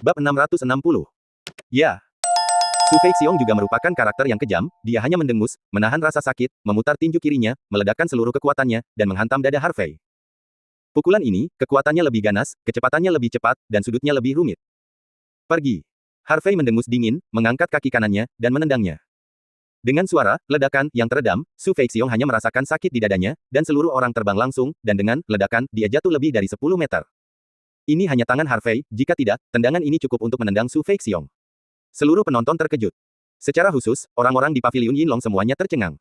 Bab 660. Ya. Su Feixiong juga merupakan karakter yang kejam, dia hanya mendengus, menahan rasa sakit, memutar tinju kirinya, meledakkan seluruh kekuatannya, dan menghantam dada Harvey. Pukulan ini, kekuatannya lebih ganas, kecepatannya lebih cepat, dan sudutnya lebih rumit. Pergi. Harvey mendengus dingin, mengangkat kaki kanannya, dan menendangnya. Dengan suara, ledakan, yang teredam, Su Feixiong hanya merasakan sakit di dadanya, dan seluruh orang terbang langsung, dan dengan ledakan, dia jatuh lebih dari 10 meter. Ini hanya tangan Harvey, jika tidak, tendangan ini cukup untuk menendang Su Feixiong. Seluruh penonton terkejut. Secara khusus, orang-orang di paviliun Yinlong semuanya tercengang.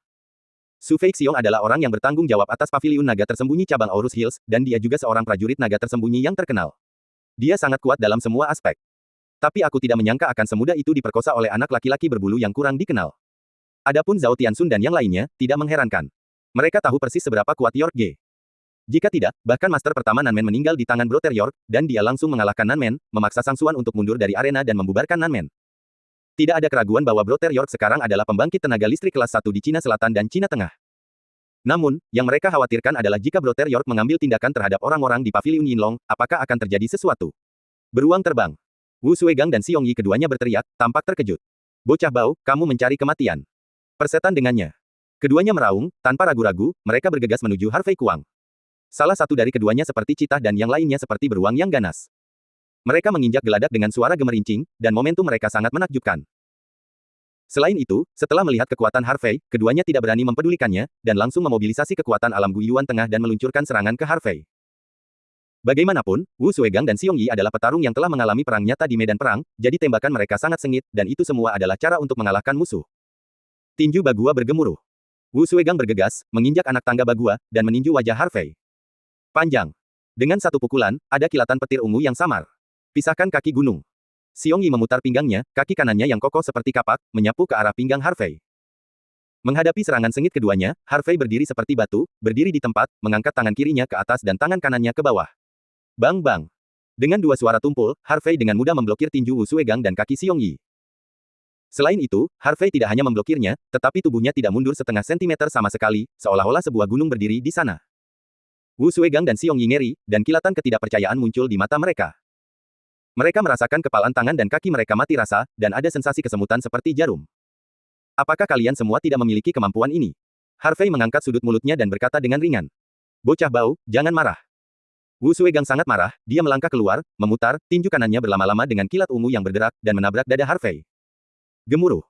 Su Feixiong adalah orang yang bertanggung jawab atas paviliun naga tersembunyi cabang Aurus Hills, dan dia juga seorang prajurit naga tersembunyi yang terkenal. Dia sangat kuat dalam semua aspek. Tapi aku tidak menyangka akan semudah itu diperkosa oleh anak laki-laki berbulu yang kurang dikenal. Adapun Zhao Tianxun dan yang lainnya, tidak mengherankan. Mereka tahu persis seberapa kuat York Ge. Jika tidak, bahkan master pertama Nanmen meninggal di tangan Brother York, dan dia langsung mengalahkan Nanmen, memaksa Sang Xuan untuk mundur dari arena dan membubarkan Nanmen. Tidak ada keraguan bahwa Brother York sekarang adalah pembangkit tenaga listrik kelas 1 di Cina Selatan dan Cina Tengah. Namun, yang mereka khawatirkan adalah jika Brother York mengambil tindakan terhadap orang-orang di paviliun Yinlong, apakah akan terjadi sesuatu? Beruang terbang. Wu Suegang dan Xiong Yi keduanya berteriak, tampak terkejut. Bocah bau, kamu mencari kematian. Persetan dengannya. Keduanya meraung, tanpa ragu-ragu, mereka bergegas menuju Harvey Kuang. Salah satu dari keduanya seperti citah dan yang lainnya seperti beruang yang ganas. Mereka menginjak geladak dengan suara gemerincing, dan momentum mereka sangat menakjubkan. Selain itu, setelah melihat kekuatan Harvey, keduanya tidak berani mempedulikannya, dan langsung memobilisasi kekuatan alam Guiyuan Tengah dan meluncurkan serangan ke Harvey. Bagaimanapun, Wu Suegang dan Xiong Yi adalah petarung yang telah mengalami perang nyata di medan perang, jadi tembakan mereka sangat sengit, dan itu semua adalah cara untuk mengalahkan musuh. Tinju Bagua bergemuruh. Wu Suegang bergegas, menginjak anak tangga Bagua, dan meninju wajah Harvey. Panjang. Dengan satu pukulan, ada kilatan petir ungu yang samar. Pisahkan kaki gunung. Xiong Yi memutar pinggangnya, kaki kanannya yang kokoh seperti kapak, menyapu ke arah pinggang Harvey. Menghadapi serangan sengit keduanya, Harvey berdiri seperti batu, berdiri di tempat, mengangkat tangan kirinya ke atas dan tangan kanannya ke bawah. Bang bang. Dengan dua suara tumpul, Harvey dengan mudah memblokir tinju Wu Suegang dan kaki Xiong Yi. Selain itu, Harvey tidak hanya memblokirnya, tetapi tubuhnya tidak mundur setengah sentimeter sama sekali, seolah-olah sebuah gunung berdiri di sana. Wu Suegang dan Xiong Yi ngeri, dan kilatan ketidakpercayaan muncul di mata mereka. Mereka merasakan kepalan tangan dan kaki mereka mati rasa, dan ada sensasi kesemutan seperti jarum. Apakah kalian semua tidak memiliki kemampuan ini? Harvey mengangkat sudut mulutnya dan berkata dengan ringan. Bocah bau, jangan marah. Wu Suegang sangat marah, dia melangkah keluar, memutar, tinju kanannya berlama-lama dengan kilat ungu yang berderak, dan menabrak dada Harvey. Gemuruh.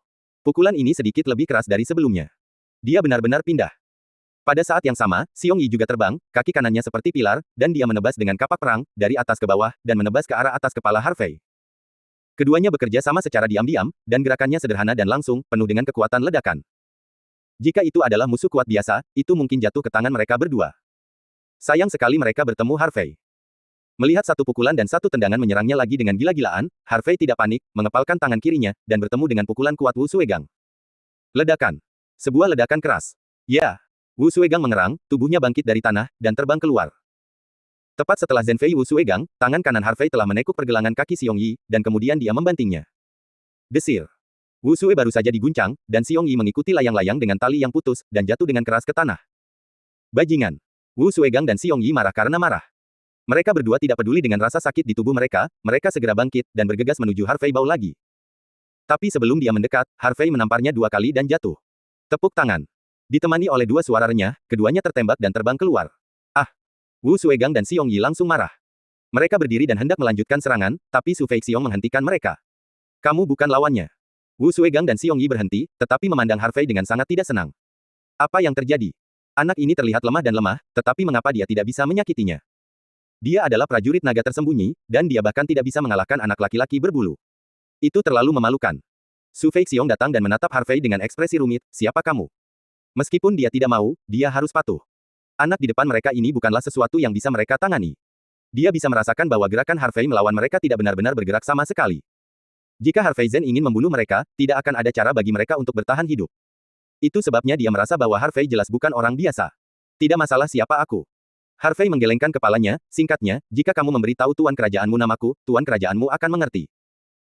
Pukulan ini sedikit lebih keras dari sebelumnya. Dia benar-benar pindah. Pada saat yang sama, Xiong Yi juga terbang, kaki kanannya seperti pilar, dan dia menebas dengan kapak perang, dari atas ke bawah, dan menebas ke arah atas kepala Harvey. Keduanya bekerja sama secara diam-diam, dan gerakannya sederhana dan langsung, penuh dengan kekuatan ledakan. Jika itu adalah musuh kuat biasa, itu mungkin jatuh ke tangan mereka berdua. Sayang sekali mereka bertemu Harvey. Melihat satu pukulan dan satu tendangan menyerangnya lagi dengan gila-gilaan, Harvey tidak panik, mengepalkan tangan kirinya, dan bertemu dengan pukulan kuat Wu Suegang. Ledakan. Sebuah ledakan keras. Ya. Wu Suegang mengerang, tubuhnya bangkit dari tanah, dan terbang keluar. Tepat setelah Zhenfei Wu Suegang, tangan kanan Harvey telah menekuk pergelangan kaki Xiong Yi, dan kemudian dia membantingnya. Desir. Wu Sue baru saja diguncang, dan Xiong Yi mengikuti layang-layang dengan tali yang putus, dan jatuh dengan keras ke tanah. Bajingan. Wu Suegang dan Xiong Yi marah karena marah. Mereka berdua tidak peduli dengan rasa sakit di tubuh mereka, mereka segera bangkit, dan bergegas menuju Harvey Bau lagi. Tapi sebelum dia mendekat, Harvey menamparnya 2 kali dan jatuh. Tepuk tangan. Ditemani oleh 2 suara renyah, keduanya tertembak dan terbang keluar. Ah! Wu Suegang dan Xiong Yi langsung marah. Mereka berdiri dan hendak melanjutkan serangan, tapi Su Feixiong menghentikan mereka. Kamu bukan lawannya. Wu Suegang dan Xiong Yi berhenti, tetapi memandang Harvey dengan sangat tidak senang. Apa yang terjadi? Anak ini terlihat lemah dan lemah, tetapi mengapa dia tidak bisa menyakitinya? Dia adalah prajurit naga tersembunyi, dan dia bahkan tidak bisa mengalahkan anak laki-laki berbulu. Itu terlalu memalukan. Su Feixiong datang dan menatap Harvey dengan ekspresi rumit, siapa kamu? Meskipun dia tidak mau, dia harus patuh. Anak di depan mereka ini bukanlah sesuatu yang bisa mereka tangani. Dia bisa merasakan bahwa gerakan Harvey melawan mereka tidak benar-benar bergerak sama sekali. Jika Harvey Zhen ingin membunuh mereka, tidak akan ada cara bagi mereka untuk bertahan hidup. Itu sebabnya dia merasa bahwa Harvey jelas bukan orang biasa. Tidak masalah siapa aku. Harvey menggelengkan kepalanya, singkatnya, jika kamu memberitahu tuan kerajaanmu namaku, tuan kerajaanmu akan mengerti.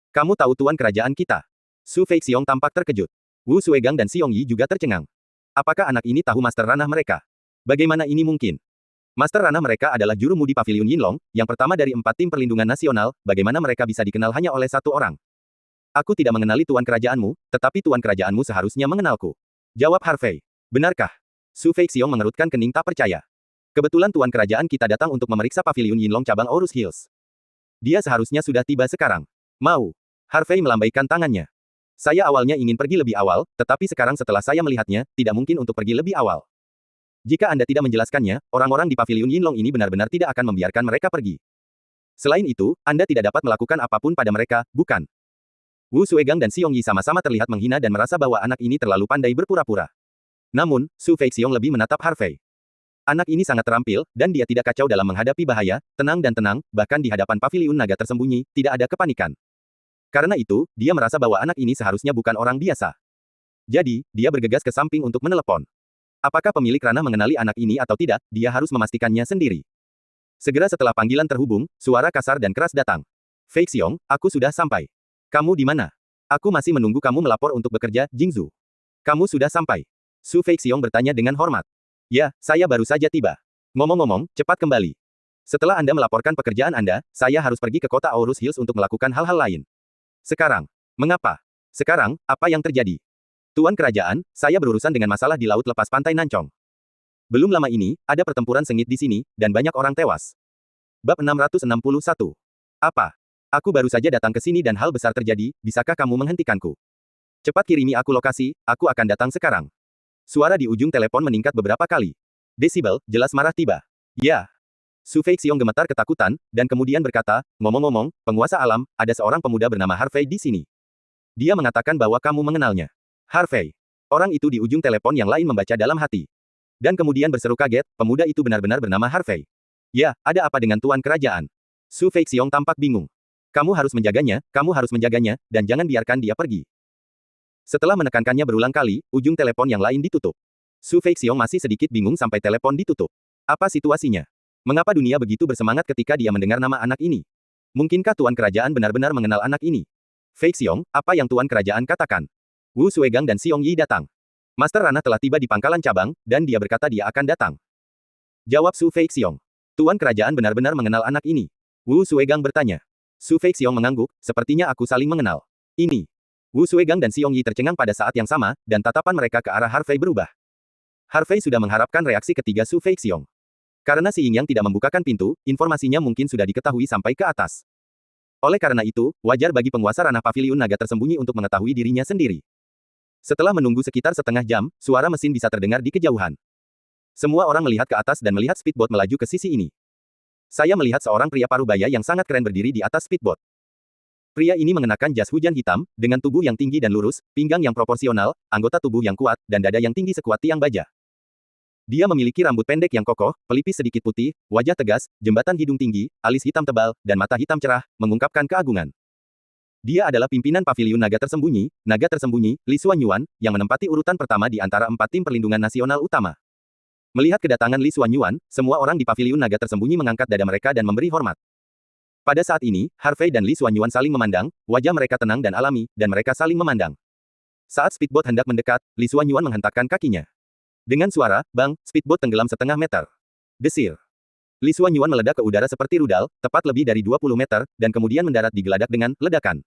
Kamu tahu tuan kerajaan kita. Su Feixiong tampak terkejut. Wu Suegang dan Xiong Yi juga tercengang. Apakah anak ini tahu master ranah mereka? Bagaimana ini mungkin? Master ranah mereka adalah juru mudi Paviliun Yinlong, yang pertama dari 4 tim perlindungan nasional, bagaimana mereka bisa dikenal hanya oleh satu orang? Aku tidak mengenali tuan kerajaanmu, tetapi tuan kerajaanmu seharusnya mengenalku. Jawab Harvey. Benarkah? Su Feixiong mengerutkan kening tak percaya. Kebetulan tuan kerajaan kita datang untuk memeriksa Paviliun Yinlong cabang Aurus Hills. Dia seharusnya sudah tiba sekarang. Mau. Harvey melambaikan tangannya. Saya awalnya ingin pergi lebih awal, tetapi sekarang setelah saya melihatnya, tidak mungkin untuk pergi lebih awal. Jika Anda tidak menjelaskannya, orang-orang di Paviliun Yinlong ini benar-benar tidak akan membiarkan mereka pergi. Selain itu, Anda tidak dapat melakukan apapun pada mereka, bukan? Wu Suegang dan Xiong Yi sama-sama terlihat menghina dan merasa bahwa anak ini terlalu pandai berpura-pura. Namun, Su Feixiong lebih menatap Harvey. Anak ini sangat terampil, dan dia tidak kacau dalam menghadapi bahaya, tenang dan tenang, bahkan di hadapan Paviliun Naga tersembunyi, tidak ada kepanikan. Karena itu, dia merasa bahwa anak ini seharusnya bukan orang biasa. Jadi, dia bergegas ke samping untuk menelepon. Apakah pemilik ranah mengenali anak ini atau tidak, dia harus memastikannya sendiri. Segera setelah panggilan terhubung, suara kasar dan keras datang. Feixiong, aku sudah sampai. Kamu di mana? Aku masih menunggu kamu melapor untuk bekerja, Jingzu. Kamu sudah sampai. Su Feixiong bertanya dengan hormat. Ya, saya baru saja tiba. Ngomong-ngomong, cepat kembali. Setelah Anda melaporkan pekerjaan Anda, saya harus pergi ke kota Aurus Hills untuk melakukan hal-hal lain. Sekarang. Mengapa? Sekarang, apa yang terjadi? Tuan kerajaan, saya berurusan dengan masalah di laut lepas pantai Nancong. Belum lama ini, ada pertempuran sengit di sini, dan banyak orang tewas. Bab 661. Apa? Aku baru saja datang ke sini dan hal besar terjadi, bisakah kamu menghentikanku? Cepat kirimi aku lokasi, aku akan datang sekarang. Suara di ujung telepon meningkat beberapa kali. Desibel, jelas marah tiba. Ya. Su Feixiong gemetar ketakutan, dan kemudian berkata, ngomong-ngomong, penguasa alam, ada seorang pemuda bernama Harvey di sini. Dia mengatakan bahwa kamu mengenalnya. Harvey. Orang itu di ujung telepon yang lain membaca dalam hati. Dan kemudian berseru kaget, pemuda itu benar-benar bernama Harvey. Ya, ada apa dengan tuan kerajaan? Su Feixiong tampak bingung. Kamu harus menjaganya, dan jangan biarkan dia pergi. Setelah menekankannya berulang kali, ujung telepon yang lain ditutup. Su Feixiong masih sedikit bingung sampai telepon ditutup. Apa situasinya? Mengapa dunia begitu bersemangat ketika dia mendengar nama anak ini? Mungkinkah tuan kerajaan benar-benar mengenal anak ini? Feixiong, apa yang tuan kerajaan katakan? Wu Suegang dan Xiong Yi datang. Master Ranah telah tiba di pangkalan cabang, dan dia berkata dia akan datang. Jawab Su Feixiong. Tuan kerajaan benar-benar mengenal anak ini. Wu Suegang bertanya. Su Feixiong mengangguk, sepertinya aku saling mengenal. Ini. Wu Suegang dan Xiong Yi tercengang pada saat yang sama, dan tatapan mereka ke arah Harvey berubah. Harvey sudah mengharapkan reaksi ketiga Su Feixiong. Karena si Yingyang tidak membukakan pintu, informasinya mungkin sudah diketahui sampai ke atas. Oleh karena itu, wajar bagi penguasa ranah Paviliun Naga tersembunyi untuk mengetahui dirinya sendiri. Setelah menunggu sekitar setengah jam, suara mesin bisa terdengar di kejauhan. Semua orang melihat ke atas dan melihat speedboat melaju ke sisi ini. Saya melihat seorang pria parubaya yang sangat keren berdiri di atas speedboat. Pria ini mengenakan jas hujan hitam, dengan tubuh yang tinggi dan lurus, pinggang yang proporsional, anggota tubuh yang kuat, dan dada yang tinggi sekuat tiang baja. Dia memiliki rambut pendek yang kokoh, pelipis sedikit putih, wajah tegas, jembatan hidung tinggi, alis hitam tebal, dan mata hitam cerah, mengungkapkan keagungan. Dia adalah pimpinan Paviliun Naga Tersembunyi, Li Xuanyuan, yang menempati urutan pertama di antara 4 tim perlindungan nasional utama. Melihat kedatangan Li Xuanyuan, semua orang di Paviliun Naga Tersembunyi mengangkat dada mereka dan memberi hormat. Pada saat ini, Harvey dan Li Xuanyuan saling memandang, wajah mereka tenang dan alami, dan mereka saling memandang. Saat speedboat hendak mendekat, Li Xuanyuan menghentakkan kakinya. Dengan suara, bang, speedboat tenggelam setengah meter. Desir. Li Xuanyuan meledak ke udara seperti rudal, tepat lebih dari 20 meter, dan kemudian mendarat di geladak dengan ledakan.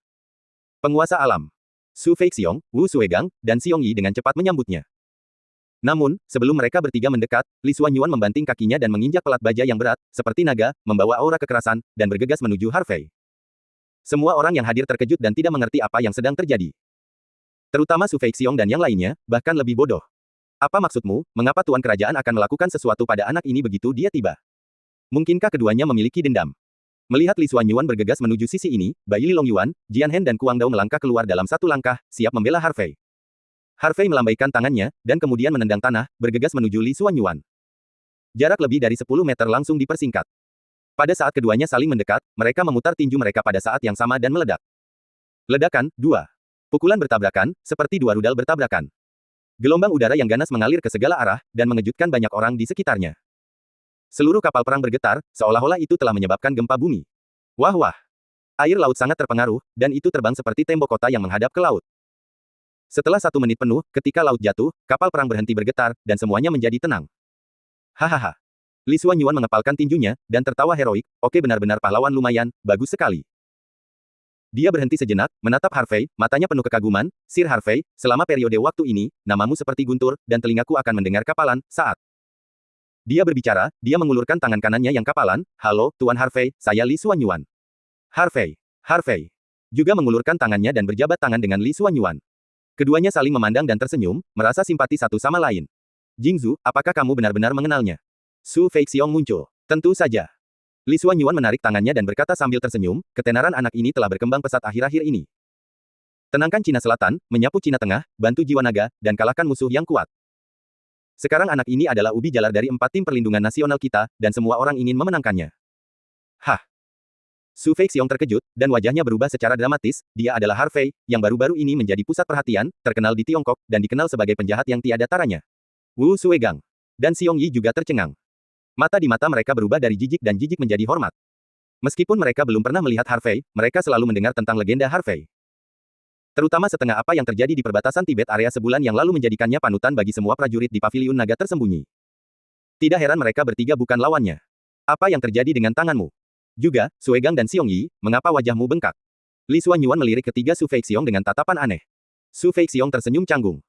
Penguasa alam. Su Feixiong, Wu Suegang, dan Xiong Yi dengan cepat menyambutnya. Namun, sebelum mereka bertiga mendekat, Li Xuanyuan membanting kakinya dan menginjak pelat baja yang berat, seperti naga, membawa aura kekerasan, dan bergegas menuju Harvey. Semua orang yang hadir terkejut dan tidak mengerti apa yang sedang terjadi. Terutama Su Feixiong dan yang lainnya, bahkan lebih bodoh. Apa maksudmu, mengapa tuan kerajaan akan melakukan sesuatu pada anak ini begitu dia tiba? Mungkinkah keduanya memiliki dendam? Melihat Li Xuanyuan bergegas menuju sisi ini, Bai Lilong Yuan, Jian Hen dan Kuang Dao melangkah keluar dalam satu langkah, siap membela Harvey. Harvey melambaikan tangannya, dan kemudian menendang tanah, bergegas menuju Li Xuanyuan. Jarak lebih dari 10 meter langsung dipersingkat. Pada saat keduanya saling mendekat, mereka memutar tinju mereka pada saat yang sama dan meledak. Ledakan, 2. Pukulan bertabrakan, seperti dua rudal bertabrakan. Gelombang udara yang ganas mengalir ke segala arah, dan mengejutkan banyak orang di sekitarnya. Seluruh kapal perang bergetar, seolah-olah itu telah menyebabkan gempa bumi. Wah wah. Air laut sangat terpengaruh, dan itu terbang seperti tembok kota yang menghadap ke laut. Setelah 1 menit penuh, ketika laut jatuh, kapal perang berhenti bergetar, dan semuanya menjadi tenang. Hahaha. Li Xuanyuan mengepalkan tinjunya, dan tertawa heroik, oke benar-benar pahlawan lumayan, bagus sekali. Dia berhenti sejenak, menatap Harvey, matanya penuh kekaguman, Sir Harvey, selama periode waktu ini, namamu seperti guntur, dan telingaku akan mendengar kapalan, saat dia berbicara, dia mengulurkan tangan kanannya yang kapalan, halo, Tuan Harvey, saya Li Xuanyuan. Harvey juga mengulurkan tangannya dan berjabat tangan dengan Li Xuanyuan. Keduanya saling memandang dan tersenyum, merasa simpati satu sama lain. Jingzu, apakah kamu benar-benar mengenalnya? Su Feixiong muncul. Tentu saja. Li Xuanyuan menarik tangannya dan berkata sambil tersenyum, ketenaran anak ini telah berkembang pesat akhir-akhir ini. Tenangkan Cina Selatan, menyapu Cina Tengah, bantu jiwa naga, dan kalahkan musuh yang kuat. Sekarang anak ini adalah ubi jalar dari 4 tim perlindungan nasional kita, dan semua orang ingin memenangkannya. Hah? Su Feixiong terkejut, dan wajahnya berubah secara dramatis, dia adalah Harvey, yang baru-baru ini menjadi pusat perhatian, terkenal di Tiongkok, dan dikenal sebagai penjahat yang tiada taranya. Wu Suegang dan Xiong Yi juga tercengang. Mata di mata mereka berubah dari jijik dan jijik menjadi hormat. Meskipun mereka belum pernah melihat Harvey, mereka selalu mendengar tentang legenda Harvey. Terutama setengah apa yang terjadi di perbatasan Tibet area sebulan yang lalu menjadikannya panutan bagi semua prajurit di paviliun naga tersembunyi. Tidak heran mereka bertiga bukan lawannya. Apa yang terjadi dengan tanganmu? Juga, Suegang dan Xiong Yi, mengapa wajahmu bengkak? Li Xuanyuan melirik ketiga Su Feixiong dengan tatapan aneh. Su Feixiong tersenyum canggung.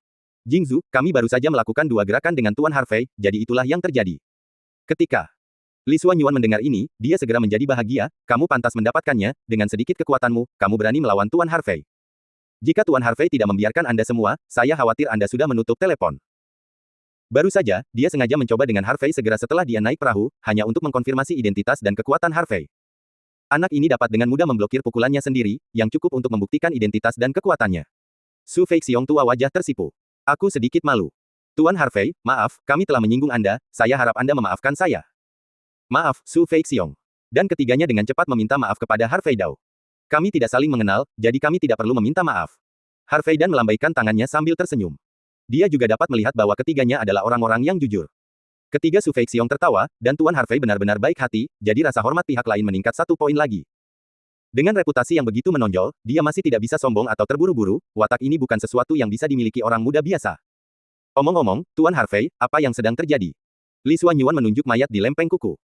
Jingzu, kami baru saja melakukan 2 gerakan dengan Tuan Harvey, jadi itulah yang terjadi. Ketika Li Xuanyuan mendengar ini, dia segera menjadi bahagia, kamu pantas mendapatkannya, dengan sedikit kekuatanmu, kamu berani melawan Tuan Harvey. Jika Tuan Harvey tidak membiarkan Anda semua, saya khawatir Anda sudah menutup telepon. Baru saja, dia sengaja mencoba dengan Harvey segera setelah dia naik perahu, hanya untuk mengkonfirmasi identitas dan kekuatan Harvey. Anak ini dapat dengan mudah memblokir pukulannya sendiri, yang cukup untuk membuktikan identitas dan kekuatannya. Su Feixiong tua wajah tersipu. Aku sedikit malu. Tuan Harvey, maaf, kami telah menyinggung Anda, saya harap Anda memaafkan saya. Maaf, Su Feixiong. Dan ketiganya dengan cepat meminta maaf kepada Harvey Dao. Kami tidak saling mengenal, jadi kami tidak perlu meminta maaf. Harvey Dan melambaikan tangannya sambil tersenyum. Dia juga dapat melihat bahwa ketiganya adalah orang-orang yang jujur. Ketiga Su Feixiong tertawa, dan Tuan Harvey benar-benar baik hati, jadi rasa hormat pihak lain meningkat 1 poin lagi. Dengan reputasi yang begitu menonjol, dia masih tidak bisa sombong atau terburu-buru, watak ini bukan sesuatu yang bisa dimiliki orang muda biasa. Omong-omong, Tuan Harvey, apa yang sedang terjadi? Li Xuanyuan menunjuk mayat di lempeng kuku.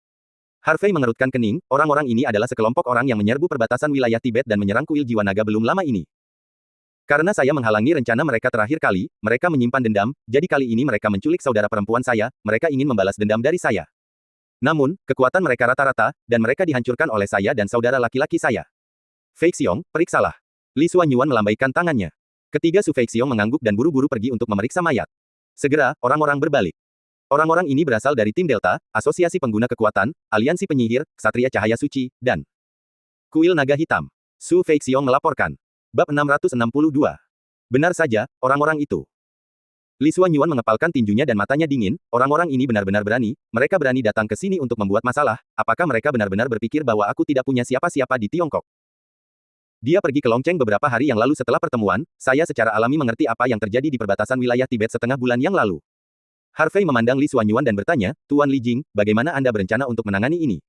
Harvey mengerutkan kening, orang-orang ini adalah sekelompok orang yang menyerbu perbatasan wilayah Tibet dan menyerang kuil jiwa naga belum lama ini. Karena saya menghalangi rencana mereka terakhir kali, mereka menyimpan dendam, jadi kali ini mereka menculik saudara perempuan saya, mereka ingin membalas dendam dari saya. Namun, kekuatan mereka rata-rata, dan mereka dihancurkan oleh saya dan saudara laki-laki saya. Feixiong, periksalah. Li Xuanyuan melambaikan tangannya. Ketiga Su Feixiong mengangguk dan buru-buru pergi untuk memeriksa mayat. Segera, orang-orang berbalik. Orang-orang ini berasal dari tim Delta, Asosiasi Pengguna Kekuatan, Aliansi Penyihir, Ksatria Cahaya Suci, dan Kuil Naga Hitam. Su Feixiong melaporkan. Bab 662. Benar saja, orang-orang itu. Li Xuanyuan mengepalkan tinjunya dan matanya dingin, orang-orang ini benar-benar berani, mereka berani datang ke sini untuk membuat masalah, apakah mereka benar-benar berpikir bahwa aku tidak punya siapa-siapa di Tiongkok? Dia pergi ke Longcheng beberapa hari yang lalu setelah pertemuan, saya secara alami mengerti apa yang terjadi di perbatasan wilayah Tibet setengah bulan yang lalu. Harvey memandang Li Xuanyuan dan bertanya, Tuan Li Jing, bagaimana Anda berencana untuk menangani ini?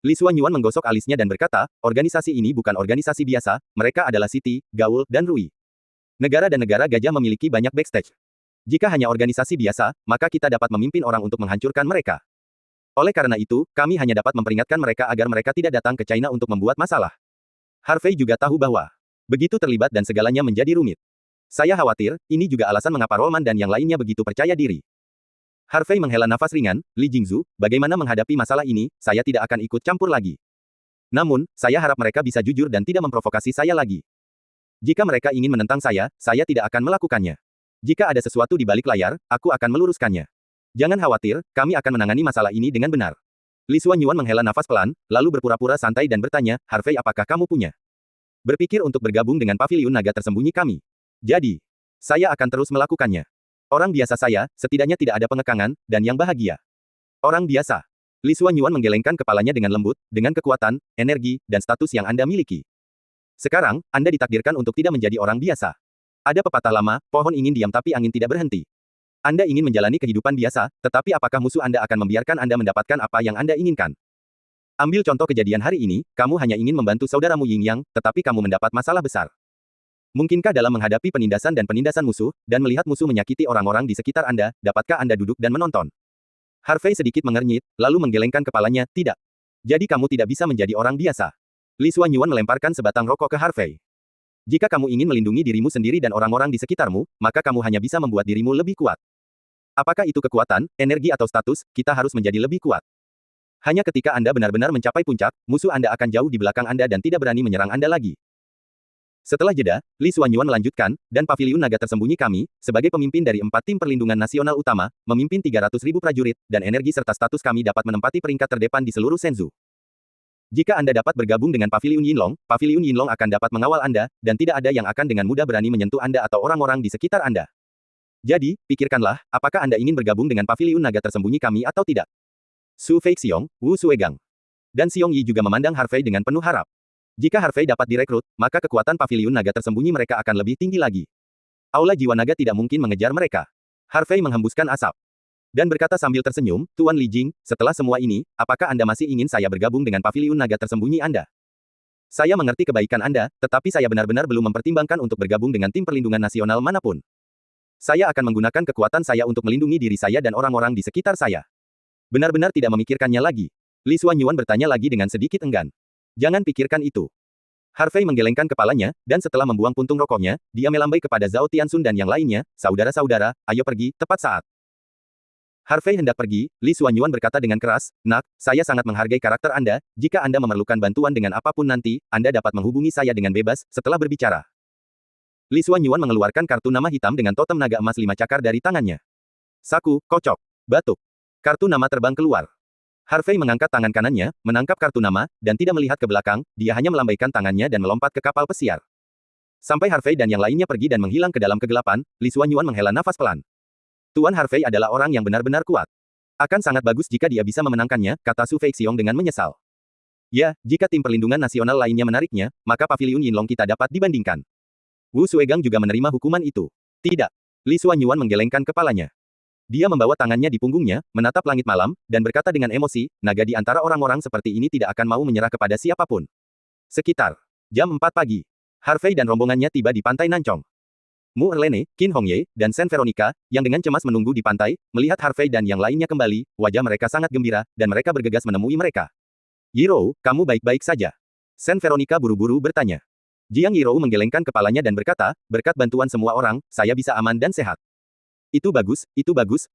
Li Xuanyuan menggosok alisnya dan berkata, organisasi ini bukan organisasi biasa, mereka adalah Siti, Gaul, dan Rui. Negara dan negara gajah memiliki banyak backstage. Jika hanya organisasi biasa, maka kita dapat memimpin orang untuk menghancurkan mereka. Oleh karena itu, kami hanya dapat memperingatkan mereka agar mereka tidak datang ke China untuk membuat masalah. Harvey juga tahu bahwa begitu terlibat dan segalanya menjadi rumit. Saya khawatir, ini juga alasan mengapa Rollman dan yang lainnya begitu percaya diri. Harvey menghela nafas ringan, Li Jingzu, bagaimana menghadapi masalah ini, saya tidak akan ikut campur lagi. Namun, saya harap mereka bisa jujur dan tidak memprovokasi saya lagi. Jika mereka ingin menentang saya tidak akan melakukannya. Jika ada sesuatu di balik layar, aku akan meluruskannya. Jangan khawatir, kami akan menangani masalah ini dengan benar. Li Xuanyuan menghela nafas pelan, lalu berpura-pura santai dan bertanya, Harvey apakah kamu punya berpikir untuk bergabung dengan paviliun naga tersembunyi kami? Jadi, saya akan terus melakukannya. Orang biasa saya, setidaknya tidak ada pengekangan, dan yang bahagia. Orang biasa. Li Xuanyuan menggelengkan kepalanya dengan lembut, dengan kekuatan, energi, dan status yang Anda miliki. Sekarang, Anda ditakdirkan untuk tidak menjadi orang biasa. Ada pepatah lama, pohon ingin diam tapi angin tidak berhenti. Anda ingin menjalani kehidupan biasa, tetapi apakah musuh Anda akan membiarkan Anda mendapatkan apa yang Anda inginkan? Ambil contoh kejadian hari ini, kamu hanya ingin membantu saudaramu Ying Yang, tetapi kamu mendapat masalah besar. Mungkinkah dalam menghadapi penindasan dan penindasan musuh, dan melihat musuh menyakiti orang-orang di sekitar Anda, dapatkah Anda duduk dan menonton? Harvey sedikit mengernyit, lalu menggelengkan kepalanya, tidak. Jadi kamu tidak bisa menjadi orang biasa. Li Xuanyuan melemparkan sebatang rokok ke Harvey. Jika kamu ingin melindungi dirimu sendiri dan orang-orang di sekitarmu, maka kamu hanya bisa membuat dirimu lebih kuat. Apakah itu kekuatan, energi atau status, kita harus menjadi lebih kuat. Hanya ketika Anda benar-benar mencapai puncak, musuh Anda akan jauh di belakang Anda dan tidak berani menyerang Anda lagi. Setelah jeda, Li Xuanyuan melanjutkan, dan Paviliun Naga Tersembunyi kami, sebagai pemimpin dari 4 tim perlindungan nasional utama, memimpin 300.000 prajurit, dan energi serta status kami dapat menempati peringkat terdepan di seluruh Shenzhou. Jika Anda dapat bergabung dengan Paviliun Yinlong akan dapat mengawal Anda, dan tidak ada yang akan dengan mudah berani menyentuh Anda atau orang-orang di sekitar Anda. Jadi, pikirkanlah, apakah Anda ingin bergabung dengan Paviliun Naga Tersembunyi kami atau tidak? Su Feixiong, Wu Suegang, dan Xiong Yi juga memandang Harvey dengan penuh harap. Jika Harvey dapat direkrut, maka kekuatan Paviliun Naga Tersembunyi mereka akan lebih tinggi lagi. Aula Jiwa Naga tidak mungkin mengejar mereka. Harvey menghembuskan asap. Dan berkata sambil tersenyum, Tuan Li Jing, setelah semua ini, apakah Anda masih ingin saya bergabung dengan Paviliun Naga Tersembunyi Anda? Saya mengerti kebaikan Anda, tetapi saya benar-benar belum mempertimbangkan untuk bergabung dengan tim perlindungan nasional manapun. Saya akan menggunakan kekuatan saya untuk melindungi diri saya dan orang-orang di sekitar saya. Benar-benar tidak memikirkannya lagi. Li Xuanyuan bertanya lagi dengan sedikit enggan. Jangan pikirkan itu. Harvey menggelengkan kepalanya, dan setelah membuang puntung rokoknya, dia melambai kepada Zhao Tianxun dan yang lainnya, saudara-saudara, ayo pergi, tepat saat. Harvey hendak pergi, Li Xuanyuan berkata dengan keras, nak, saya sangat menghargai karakter Anda, jika Anda memerlukan bantuan dengan apapun nanti, Anda dapat menghubungi saya dengan bebas, setelah berbicara. Li Xuanyuan mengeluarkan kartu nama hitam dengan totem naga emas 5 cakar dari tangannya. Saku, kocok, batuk. Kartu nama terbang keluar. Harvey mengangkat tangan kanannya, menangkap kartu nama, dan tidak melihat ke belakang, dia hanya melambaikan tangannya dan melompat ke kapal pesiar. Sampai Harvey dan yang lainnya pergi dan menghilang ke dalam kegelapan, Li Xuanyuan menghela nafas pelan. Tuan Harvey adalah orang yang benar-benar kuat. Akan sangat bagus jika dia bisa memenangkannya, kata Su Feixiong dengan menyesal. Ya, jika tim perlindungan nasional lainnya menariknya, maka Paviliun Yinlong kita dapat dibandingkan. Wu Suegang juga menerima hukuman itu. Tidak. Li Xuanyuan menggelengkan kepalanya. Dia membawa tangannya di punggungnya, menatap langit malam, dan berkata dengan emosi, naga di antara orang-orang seperti ini tidak akan mau menyerah kepada siapapun. Sekitar jam 4 pagi, Harvey dan rombongannya tiba di pantai Nancong. Mu Erlene, Qin Hongye, dan Sen Veronica, yang dengan cemas menunggu di pantai, melihat Harvey dan yang lainnya kembali, wajah mereka sangat gembira, dan mereka bergegas menemui mereka. Yirou, kamu baik-baik saja? Sen Veronica buru-buru bertanya. Jiang Yirou menggelengkan kepalanya dan berkata, berkat bantuan semua orang, saya bisa aman dan sehat. Itu bagus,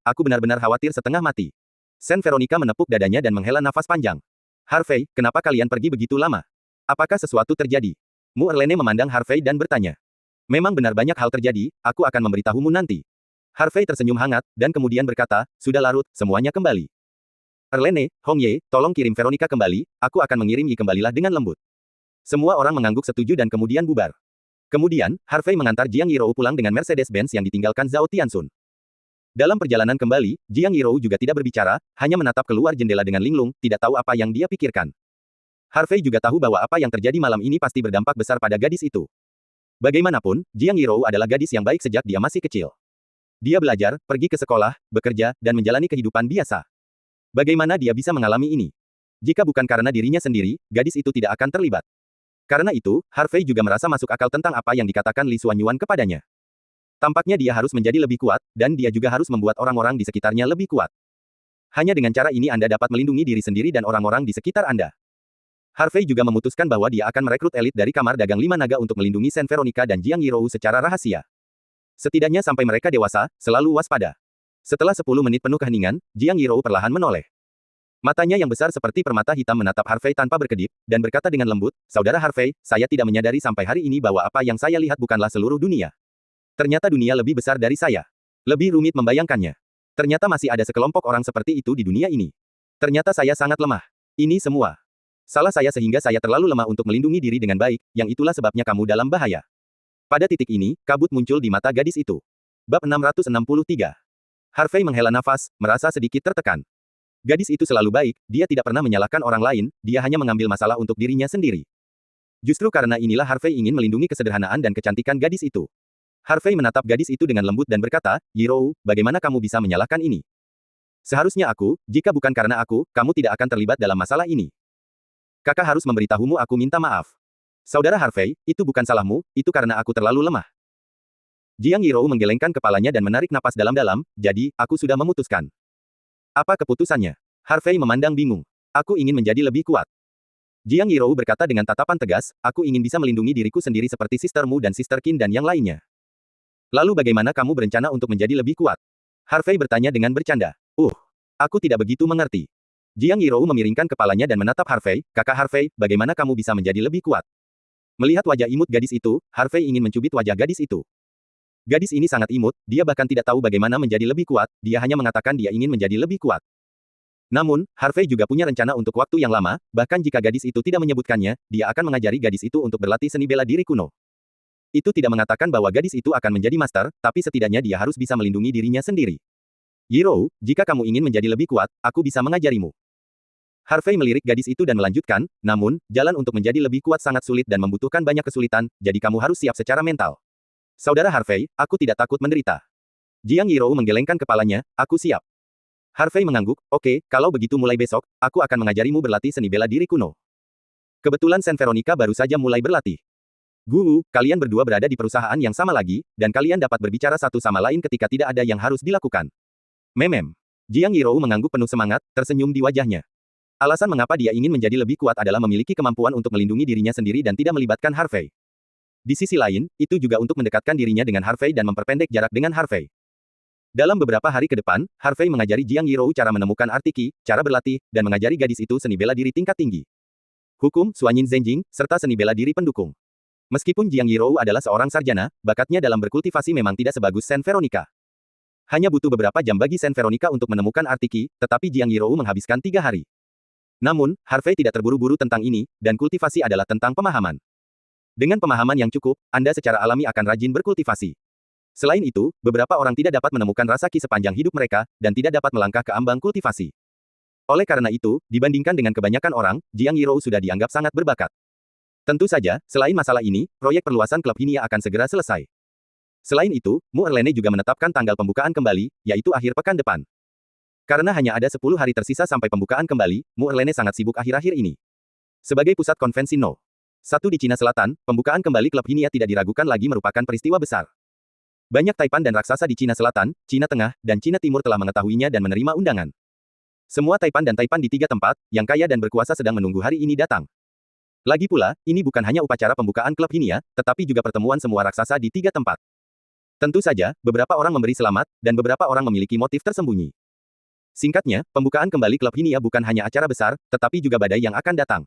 aku benar-benar khawatir setengah mati. Sen Veronica menepuk dadanya dan menghela nafas panjang. Harvey, kenapa kalian pergi begitu lama? Apakah sesuatu terjadi? Mu Erlene memandang Harvey dan bertanya. Memang benar banyak hal terjadi, aku akan memberitahumu nanti. Harvey tersenyum hangat, dan kemudian berkata, sudah larut, semuanya kembali. Erlene, Hongye, tolong kirim Veronica kembali, aku akan mengirim Yi kembalilah dengan lembut. Semua orang mengangguk setuju dan kemudian bubar. Kemudian, Harvey mengantar Jiang Yirou pulang dengan Mercedes-Benz yang ditinggalkan Zhao Tianxun. Dalam perjalanan kembali, Jiang Yirou juga tidak berbicara, hanya menatap keluar jendela dengan linglung, tidak tahu apa yang dia pikirkan. Harvey juga tahu bahwa apa yang terjadi malam ini pasti berdampak besar pada gadis itu. Bagaimanapun, Jiang Yirou adalah gadis yang baik sejak dia masih kecil. Dia belajar, pergi ke sekolah, bekerja, dan menjalani kehidupan biasa. Bagaimana dia bisa mengalami ini? Jika bukan karena dirinya sendiri, gadis itu tidak akan terlibat. Karena itu, Harvey juga merasa masuk akal tentang apa yang dikatakan Li Xuanyuan kepadanya. Tampaknya dia harus menjadi lebih kuat, dan dia juga harus membuat orang-orang di sekitarnya lebih kuat. Hanya dengan cara ini Anda dapat melindungi diri sendiri dan orang-orang di sekitar Anda. Harvey juga memutuskan bahwa dia akan merekrut elit dari Kamar Dagang Lima Naga untuk melindungi Sen Veronica dan Jiang Yirou secara rahasia. Setidaknya sampai mereka dewasa, selalu waspada. Setelah 10 menit penuh keheningan, Jiang Yirou perlahan menoleh. Matanya yang besar seperti permata hitam menatap Harvey tanpa berkedip, dan berkata dengan lembut, Saudara Harvey, saya tidak menyadari sampai hari ini bahwa apa yang saya lihat bukanlah seluruh dunia. Ternyata dunia lebih besar dari saya. Lebih rumit membayangkannya. Ternyata masih ada sekelompok orang seperti itu di dunia ini. Ternyata saya sangat lemah. Ini semua salah saya sehingga saya terlalu lemah untuk melindungi diri dengan baik, yang itulah sebabnya kamu dalam bahaya. Pada titik ini, kabut muncul di mata gadis itu. Bab 663. Harvey menghela nafas, merasa sedikit tertekan. Gadis itu selalu baik, dia tidak pernah menyalahkan orang lain, dia hanya mengambil masalah untuk dirinya sendiri. Justru karena inilah Harvey ingin melindungi kesederhanaan dan kecantikan gadis itu. Harvey menatap gadis itu dengan lembut dan berkata, Yirou, bagaimana kamu bisa menyalahkan ini? Seharusnya aku, jika bukan karena aku, kamu tidak akan terlibat dalam masalah ini. Kakak harus memberitahumu aku minta maaf. Saudara Harvey, itu bukan salahmu, itu karena aku terlalu lemah. Jiang Yirou menggelengkan kepalanya dan menarik napas dalam-dalam, jadi, aku sudah memutuskan. Apa keputusannya? Harvey memandang bingung. Aku ingin menjadi lebih kuat. Jiang Yirou berkata dengan tatapan tegas, aku ingin bisa melindungi diriku sendiri seperti sistermu dan Sister Qin dan yang lainnya. Lalu bagaimana kamu berencana untuk menjadi lebih kuat? Harvey bertanya dengan bercanda. Aku tidak begitu mengerti. Jiang Yirou memiringkan kepalanya dan menatap Harvey, kakak Harvey, bagaimana kamu bisa menjadi lebih kuat? Melihat wajah imut gadis itu, Harvey ingin mencubit wajah gadis itu. Gadis ini sangat imut, dia bahkan tidak tahu bagaimana menjadi lebih kuat, dia hanya mengatakan dia ingin menjadi lebih kuat. Namun, Harvey juga punya rencana untuk waktu yang lama, bahkan jika gadis itu tidak menyebutkannya, dia akan mengajari gadis itu untuk berlatih seni bela diri kuno. Itu tidak mengatakan bahwa gadis itu akan menjadi master, tapi setidaknya dia harus bisa melindungi dirinya sendiri. Yirou, jika kamu ingin menjadi lebih kuat, aku bisa mengajarimu. Harvey melirik gadis itu dan melanjutkan, namun, jalan untuk menjadi lebih kuat sangat sulit dan membutuhkan banyak kesulitan, jadi kamu harus siap secara mental. Saudara Harvey, aku tidak takut menderita. Jiang Yirou menggelengkan kepalanya, aku siap. Harvey mengangguk, oke, kalau begitu mulai besok, aku akan mengajarimu berlatih seni bela diri kuno. Kebetulan Sen Veronica baru saja mulai berlatih. Guru, kalian berdua berada di perusahaan yang sama lagi, dan kalian dapat berbicara satu sama lain ketika tidak ada yang harus dilakukan. Memem. Jiang Yirou mengangguk penuh semangat, tersenyum di wajahnya. Alasan mengapa dia ingin menjadi lebih kuat adalah memiliki kemampuan untuk melindungi dirinya sendiri dan tidak melibatkan Harvey. Di sisi lain, itu juga untuk mendekatkan dirinya dengan Harvey dan memperpendek jarak dengan Harvey. Dalam beberapa hari ke depan, Harvey mengajari Jiang Yirou cara menemukan arti Qi, cara berlatih, dan mengajari gadis itu seni bela diri tingkat tinggi. Hukum, Suanyin Zhenjing, serta seni bela diri pendukung. Meskipun Jiang Yirou adalah seorang sarjana, bakatnya dalam berkultivasi memang tidak sebagus Sen Veronica. Hanya butuh beberapa jam bagi Sen Veronica untuk menemukan arti Qi, tetapi Jiang Yirou menghabiskan 3 hari. Namun, Harvey tidak terburu-buru tentang ini, dan kultivasi adalah tentang pemahaman. Dengan pemahaman yang cukup, Anda secara alami akan rajin berkultivasi. Selain itu, beberapa orang tidak dapat menemukan rasa Qi sepanjang hidup mereka, dan tidak dapat melangkah ke ambang kultivasi. Oleh karena itu, dibandingkan dengan kebanyakan orang, Jiang Yirou sudah dianggap sangat berbakat. Tentu saja, selain masalah ini, proyek perluasan klub Hinia akan segera selesai. Selain itu, Mu Erlene juga menetapkan tanggal pembukaan kembali, yaitu akhir pekan depan. Karena hanya ada 10 hari tersisa sampai pembukaan kembali, Mu Erlene sangat sibuk akhir-akhir ini. Sebagai pusat konvensi No. 1 di Cina Selatan, pembukaan kembali klub Hinia tidak diragukan lagi merupakan peristiwa besar. Banyak taipan dan raksasa di Cina Selatan, Cina Tengah, dan Cina Timur telah mengetahuinya dan menerima undangan. Semua taipan dan taipan di 3 tempat, yang kaya dan berkuasa sedang menunggu hari ini datang. Lagi pula, ini bukan hanya upacara pembukaan klub Hinia, tetapi juga pertemuan semua raksasa di 3 tempat. Tentu saja, beberapa orang memberi selamat, dan beberapa orang memiliki motif tersembunyi. Singkatnya, pembukaan kembali klub Hinia bukan hanya acara besar, tetapi juga badai yang akan datang.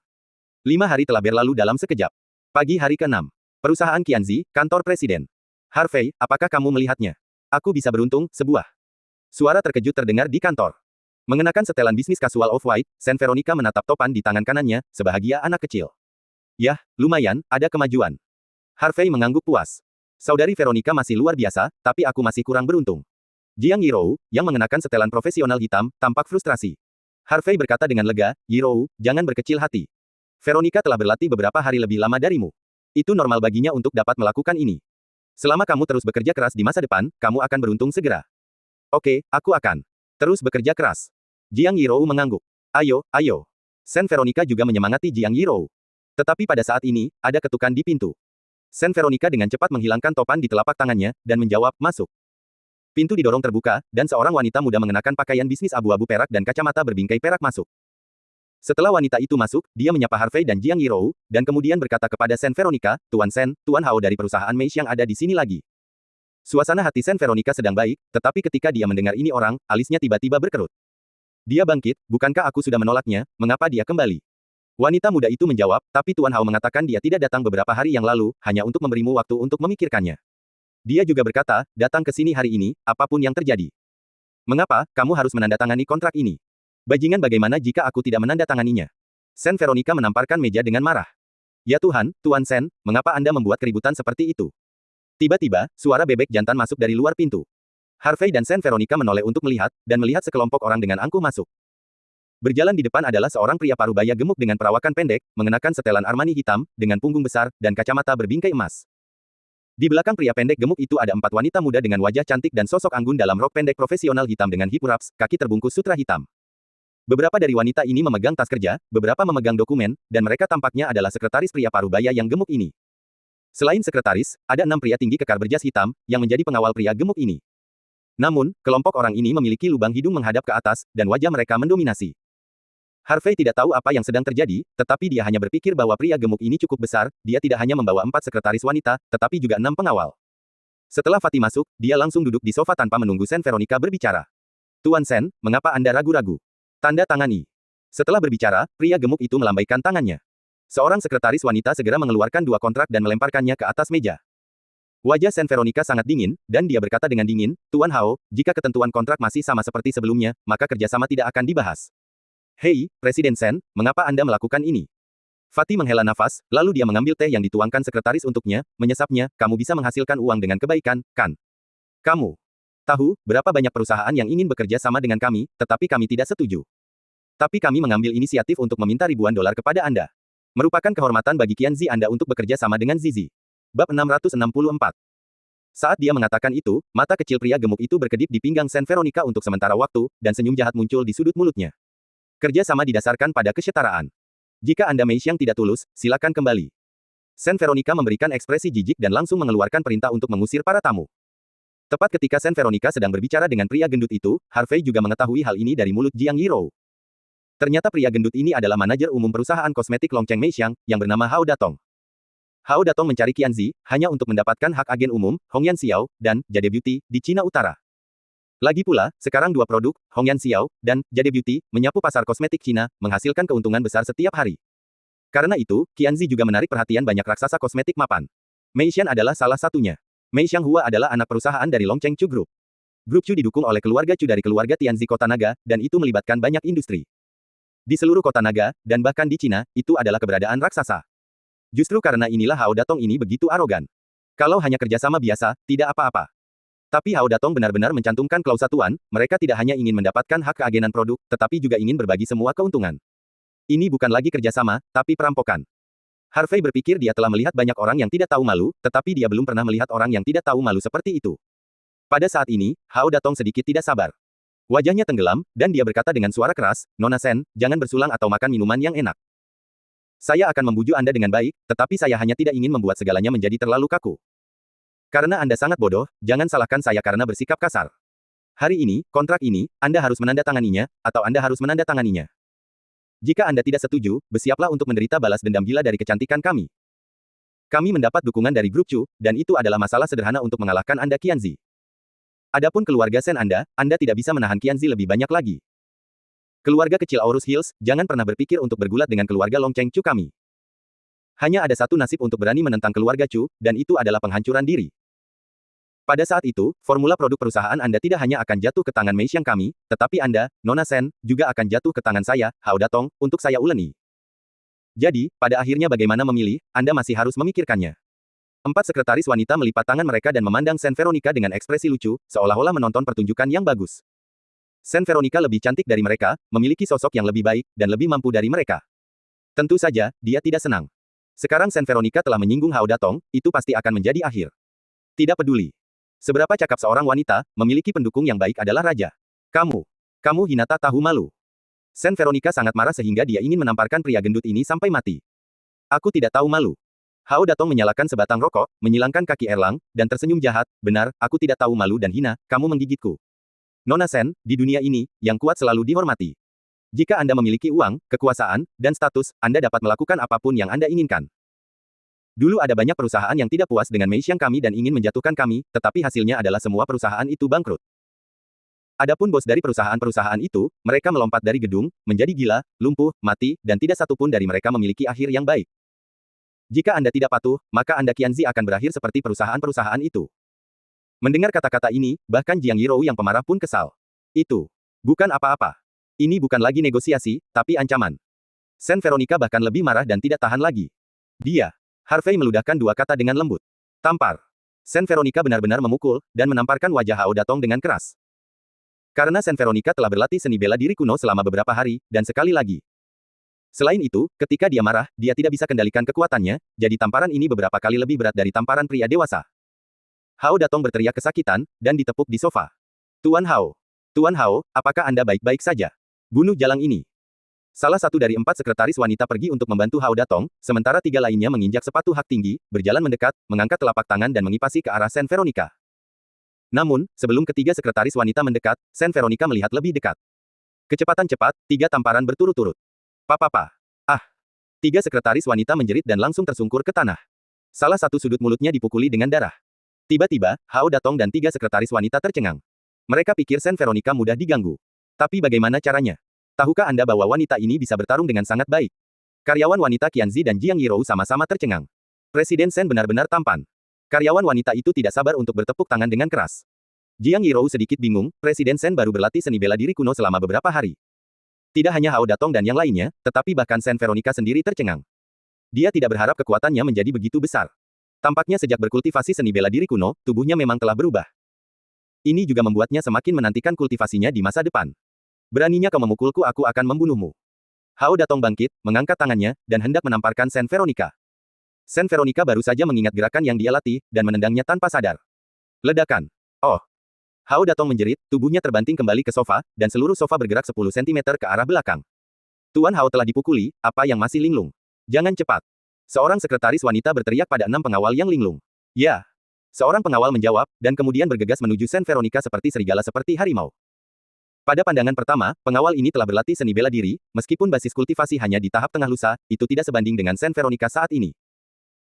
5 hari telah berlalu dalam sekejap. Pagi hari ke-6. Perusahaan Qianzi, kantor presiden. Harvey, apakah kamu melihatnya? Aku bisa beruntung, sebuah. Suara terkejut terdengar di kantor. Mengenakan setelan bisnis kasual off-white, Sen Veronica menatap topan di tangan kanannya, sebahagia anak kecil. Yah, lumayan, ada kemajuan. Harvey mengangguk puas. Saudari Veronica masih luar biasa, tapi aku masih kurang beruntung. Jiang Yirou, yang mengenakan setelan profesional hitam, tampak frustrasi. Harvey berkata dengan lega, Yirou, jangan berkecil hati. Veronica telah berlatih beberapa hari lebih lama darimu. Itu normal baginya untuk dapat melakukan ini. Selama kamu terus bekerja keras di masa depan, kamu akan beruntung segera. Oke, aku akan terus bekerja keras. Jiang Yirou mengangguk. Ayo, ayo. Sen Veronica juga menyemangati Jiang Yirou. Tetapi pada saat ini, ada ketukan di pintu. Sen Veronica dengan cepat menghilangkan topan di telapak tangannya, dan menjawab, masuk. Pintu didorong terbuka, dan seorang wanita muda mengenakan pakaian bisnis abu-abu perak dan kacamata berbingkai perak masuk. Setelah wanita itu masuk, dia menyapa Harvey dan Jiang Yirou, dan kemudian berkata kepada Sen Veronica, Tuan Sen, Tuan Hao dari perusahaan Meish yang ada di sini lagi. Suasana hati Sen Veronica sedang baik, tetapi ketika dia mendengar ini orang, alisnya tiba-tiba berkerut. Dia bangkit, bukankah aku sudah menolaknya, mengapa dia kembali? Wanita muda itu menjawab, tapi Tuan Hao mengatakan dia tidak datang beberapa hari yang lalu, hanya untuk memberimu waktu untuk memikirkannya. Dia juga berkata, datang ke sini hari ini, apapun yang terjadi. Mengapa, kamu harus menandatangani kontrak ini? Bajingan bagaimana jika aku tidak menandatanganinya? Sen Veronica menamparkan meja dengan marah. Ya Tuhan, Tuan Sen, mengapa Anda membuat keributan seperti itu? Tiba-tiba, suara bebek jantan masuk dari luar pintu. Harvey dan Sen Veronica menoleh untuk melihat, dan melihat sekelompok orang dengan angkuh masuk. Berjalan di depan adalah seorang pria parubaya gemuk dengan perawakan pendek, mengenakan setelan Armani hitam, dengan punggung besar, dan kacamata berbingkai emas. Di belakang pria pendek gemuk itu ada 4 wanita muda dengan wajah cantik dan sosok anggun dalam rok pendek profesional hitam dengan hipuraps, kaki terbungkus sutra hitam. Beberapa dari wanita ini memegang tas kerja, beberapa memegang dokumen, dan mereka tampaknya adalah sekretaris pria parubaya yang gemuk ini. Selain sekretaris, ada 6 pria tinggi kekar berjas hitam, yang menjadi pengawal pria gemuk ini. Namun, kelompok orang ini memiliki lubang hidung menghadap ke atas, dan wajah mereka mendominasi. Harvey tidak tahu apa yang sedang terjadi, tetapi dia hanya berpikir bahwa pria gemuk ini cukup besar, dia tidak hanya membawa 4 sekretaris wanita, tetapi juga 6 pengawal. Setelah Fatih masuk, dia langsung duduk di sofa tanpa menunggu Sen Veronica berbicara. Tuan Sen, mengapa Anda ragu-ragu? Tanda tangani. Setelah berbicara, pria gemuk itu melambaikan tangannya. Seorang sekretaris wanita segera mengeluarkan 2 kontrak dan melemparkannya ke atas meja. Wajah Sen Veronica sangat dingin, dan dia berkata dengan dingin, Tuan Hao, jika ketentuan kontrak masih sama seperti sebelumnya, maka kerjasama tidak akan dibahas. Hei, Presiden Sen, mengapa Anda melakukan ini? Fatih menghela nafas, lalu dia mengambil teh yang dituangkan sekretaris untuknya, menyesapnya, kamu bisa menghasilkan uang dengan kebaikan, kan? Kamu tahu, berapa banyak perusahaan yang ingin bekerja sama dengan kami, tetapi kami tidak setuju. Tapi kami mengambil inisiatif untuk meminta ribuan dolar kepada Anda. Merupakan kehormatan bagi Qianzi Anda untuk bekerja sama dengan Zizi. Bab 664. Saat dia mengatakan itu, mata kecil pria gemuk itu berkedip di pinggang Sen Veronica untuk sementara waktu, dan senyum jahat muncul di sudut mulutnya. Kerja sama didasarkan pada kesetaraan. Jika Anda Mei Xiang tidak tulus, silakan kembali. Sen Veronica memberikan ekspresi jijik dan langsung mengeluarkan perintah untuk mengusir para tamu. Tepat ketika Sen Veronica sedang berbicara dengan pria gendut itu, Harvey juga mengetahui hal ini dari mulut Jiang Yirou. Ternyata pria gendut ini adalah manajer umum perusahaan kosmetik Longcheng Mei Xiang, yang bernama Hao Datong. Hao Datong mencari Qianzi, hanya untuk mendapatkan hak agen umum, Hongyan Xiao, dan Jade Beauty, di Cina Utara. Lagi pula, sekarang 2 produk, Hongyan Xiao, dan Jade Beauty, menyapu pasar kosmetik Cina, menghasilkan keuntungan besar setiap hari. Karena itu, Qianzi juga menarik perhatian banyak raksasa kosmetik mapan. Mei Xiang adalah salah satunya. Mei Xianghua adalah anak perusahaan dari Longcheng Chu Group. Grup Chu didukung oleh keluarga Chu dari keluarga Tianzi Kota Naga, dan itu melibatkan banyak industri. Di seluruh kota naga, dan bahkan di Cina, itu adalah keberadaan raksasa. Justru karena inilah Hao Datong ini begitu arogan. Kalau hanya kerjasama biasa, tidak apa-apa. Tapi Hao Datong benar-benar mencantumkan klausa tuan, mereka tidak hanya ingin mendapatkan hak keagenan produk, tetapi juga ingin berbagi semua keuntungan. Ini bukan lagi kerjasama, tapi perampokan. Harvey berpikir dia telah melihat banyak orang yang tidak tahu malu, tetapi dia belum pernah melihat orang yang tidak tahu malu seperti itu. Pada saat ini, Hao Datong sedikit tidak sabar. Wajahnya tenggelam, dan dia berkata dengan suara keras, Nona Sen, jangan bersulang atau makan minuman yang enak. Saya akan membujuk Anda dengan baik, tetapi saya hanya tidak ingin membuat segalanya menjadi terlalu kaku. Karena Anda sangat bodoh, jangan salahkan saya karena bersikap kasar. Hari ini, kontrak ini, Anda harus menandatanganinya, atau Anda harus menandatanganinya. Jika Anda tidak setuju, bersiaplah untuk menderita balas dendam gila dari kecantikan kami. Kami mendapat dukungan dari grup Chu, dan itu adalah masalah sederhana untuk mengalahkan Anda Qianzi. Adapun keluarga Sen Anda tidak bisa menahan Qianzi lebih banyak lagi. Keluarga kecil Aurus Hills, jangan pernah berpikir untuk bergulat dengan keluarga Longcheng Chu kami. Hanya ada satu nasib untuk berani menentang keluarga Chu, dan itu adalah penghancuran diri. Pada saat itu, formula produk perusahaan Anda tidak hanya akan jatuh ke tangan Mei Xiang kami, tetapi Anda, Nona Sen, juga akan jatuh ke tangan saya, Hao Datong, untuk saya uleni. Jadi, pada akhirnya bagaimana memilih, Anda masih harus memikirkannya. 4 sekretaris wanita melipat tangan mereka dan memandang Sen Veronica dengan ekspresi lucu, seolah-olah menonton pertunjukan yang bagus. Sen Veronica lebih cantik dari mereka, memiliki sosok yang lebih baik, dan lebih mampu dari mereka. Tentu saja, dia tidak senang. Sekarang Sen Veronica telah menyinggung Hao Datong, itu pasti akan menjadi akhir. Tidak peduli seberapa cakap seorang wanita, memiliki pendukung yang baik adalah raja. Kamu hina tak tahu malu. Sen Veronica sangat marah sehingga dia ingin menamparkan pria gendut ini sampai mati. Aku tidak tahu malu. Hao Datong menyalakan sebatang rokok, menyilangkan kaki Erlang, dan tersenyum jahat, benar, aku tidak tahu malu dan hina, kamu menggigitku. Nona Sen, di dunia ini, yang kuat selalu dihormati. Jika Anda memiliki uang, kekuasaan, dan status, Anda dapat melakukan apapun yang Anda inginkan. Dulu ada banyak perusahaan yang tidak puas dengan Mei Xiang kami dan ingin menjatuhkan kami, tetapi hasilnya adalah semua perusahaan itu bangkrut. Adapun bos dari perusahaan-perusahaan itu, mereka melompat dari gedung, menjadi gila, lumpuh, mati, dan tidak satupun dari mereka memiliki akhir yang baik. Jika Anda tidak patuh, maka Anda Qianzi akan berakhir seperti perusahaan-perusahaan itu. Mendengar kata-kata ini, bahkan Jiang Yirou yang pemarah pun kesal. Itu bukan apa-apa. Ini bukan lagi negosiasi, tapi ancaman. Sen Veronica bahkan lebih marah dan tidak tahan lagi. Harvey meludahkan 2 kata dengan lembut. Tampar. Sen Veronica benar-benar memukul, dan menamparkan wajah Hao Datong dengan keras. Karena Sen Veronica telah berlatih seni bela diri kuno selama beberapa hari, dan sekali lagi. Selain itu, ketika dia marah, dia tidak bisa kendalikan kekuatannya, jadi tamparan ini beberapa kali lebih berat dari tamparan pria dewasa. Hao Datong berteriak kesakitan, dan ditepuk di sofa. Tuan Hao, apakah Anda baik-baik saja? Bunuh jalang ini. Salah satu dari 4 sekretaris wanita pergi untuk membantu Hao Datong, sementara 3 lainnya menginjak sepatu hak tinggi, berjalan mendekat, mengangkat telapak tangan dan mengipasi ke arah Sen Veronica. Namun, sebelum ketiga sekretaris wanita mendekat, Saint Veronica melihat lebih dekat. Kecepatan cepat, 3 tamparan berturut-turut. Papa. Ah! 3 sekretaris wanita menjerit dan langsung tersungkur ke tanah. Salah satu sudut mulutnya dipukuli dengan darah. Tiba-tiba, Hao Datong dan 3 sekretaris wanita tercengang. Mereka pikir Saint Veronica mudah diganggu. Tapi bagaimana caranya? Tahukah Anda bahwa wanita ini bisa bertarung dengan sangat baik? Karyawan wanita Qianzi dan Jiang Yirou sama-sama tercengang. Presiden Sen benar-benar tampan. Karyawan wanita itu tidak sabar untuk bertepuk tangan dengan keras. Jiang Yirou sedikit bingung, Presiden Sen baru berlatih seni bela diri kuno selama beberapa hari. Tidak hanya Hao Datong dan yang lainnya, tetapi bahkan Saint Veronica sendiri tercengang. Dia tidak berharap kekuatannya menjadi begitu besar. Tampaknya sejak berkultivasi seni bela diri kuno, tubuhnya memang telah berubah. Ini juga membuatnya semakin menantikan kultivasinya di masa depan. Beraninya kau memukulku, aku akan membunuhmu. Hao Datong bangkit, mengangkat tangannya, dan hendak menamparkan Saint Veronica. Saint Veronica baru saja mengingat gerakan yang dia latih, dan menendangnya tanpa sadar. Ledakan. Oh! Hao Datong menjerit, tubuhnya terbanting kembali ke sofa, dan seluruh sofa bergerak 10 cm ke arah belakang. Tuan Hao telah dipukuli, apa yang masih linglung? Jangan cepat. Seorang sekretaris wanita berteriak pada 6 pengawal yang linglung. Ya. Seorang pengawal menjawab, dan kemudian bergegas menuju Saint Veronica seperti serigala seperti harimau. Pada pandangan pertama, pengawal ini telah berlatih seni bela diri, meskipun basis kultivasi hanya di tahap tengah lusa, itu tidak sebanding dengan Saint Veronica saat ini.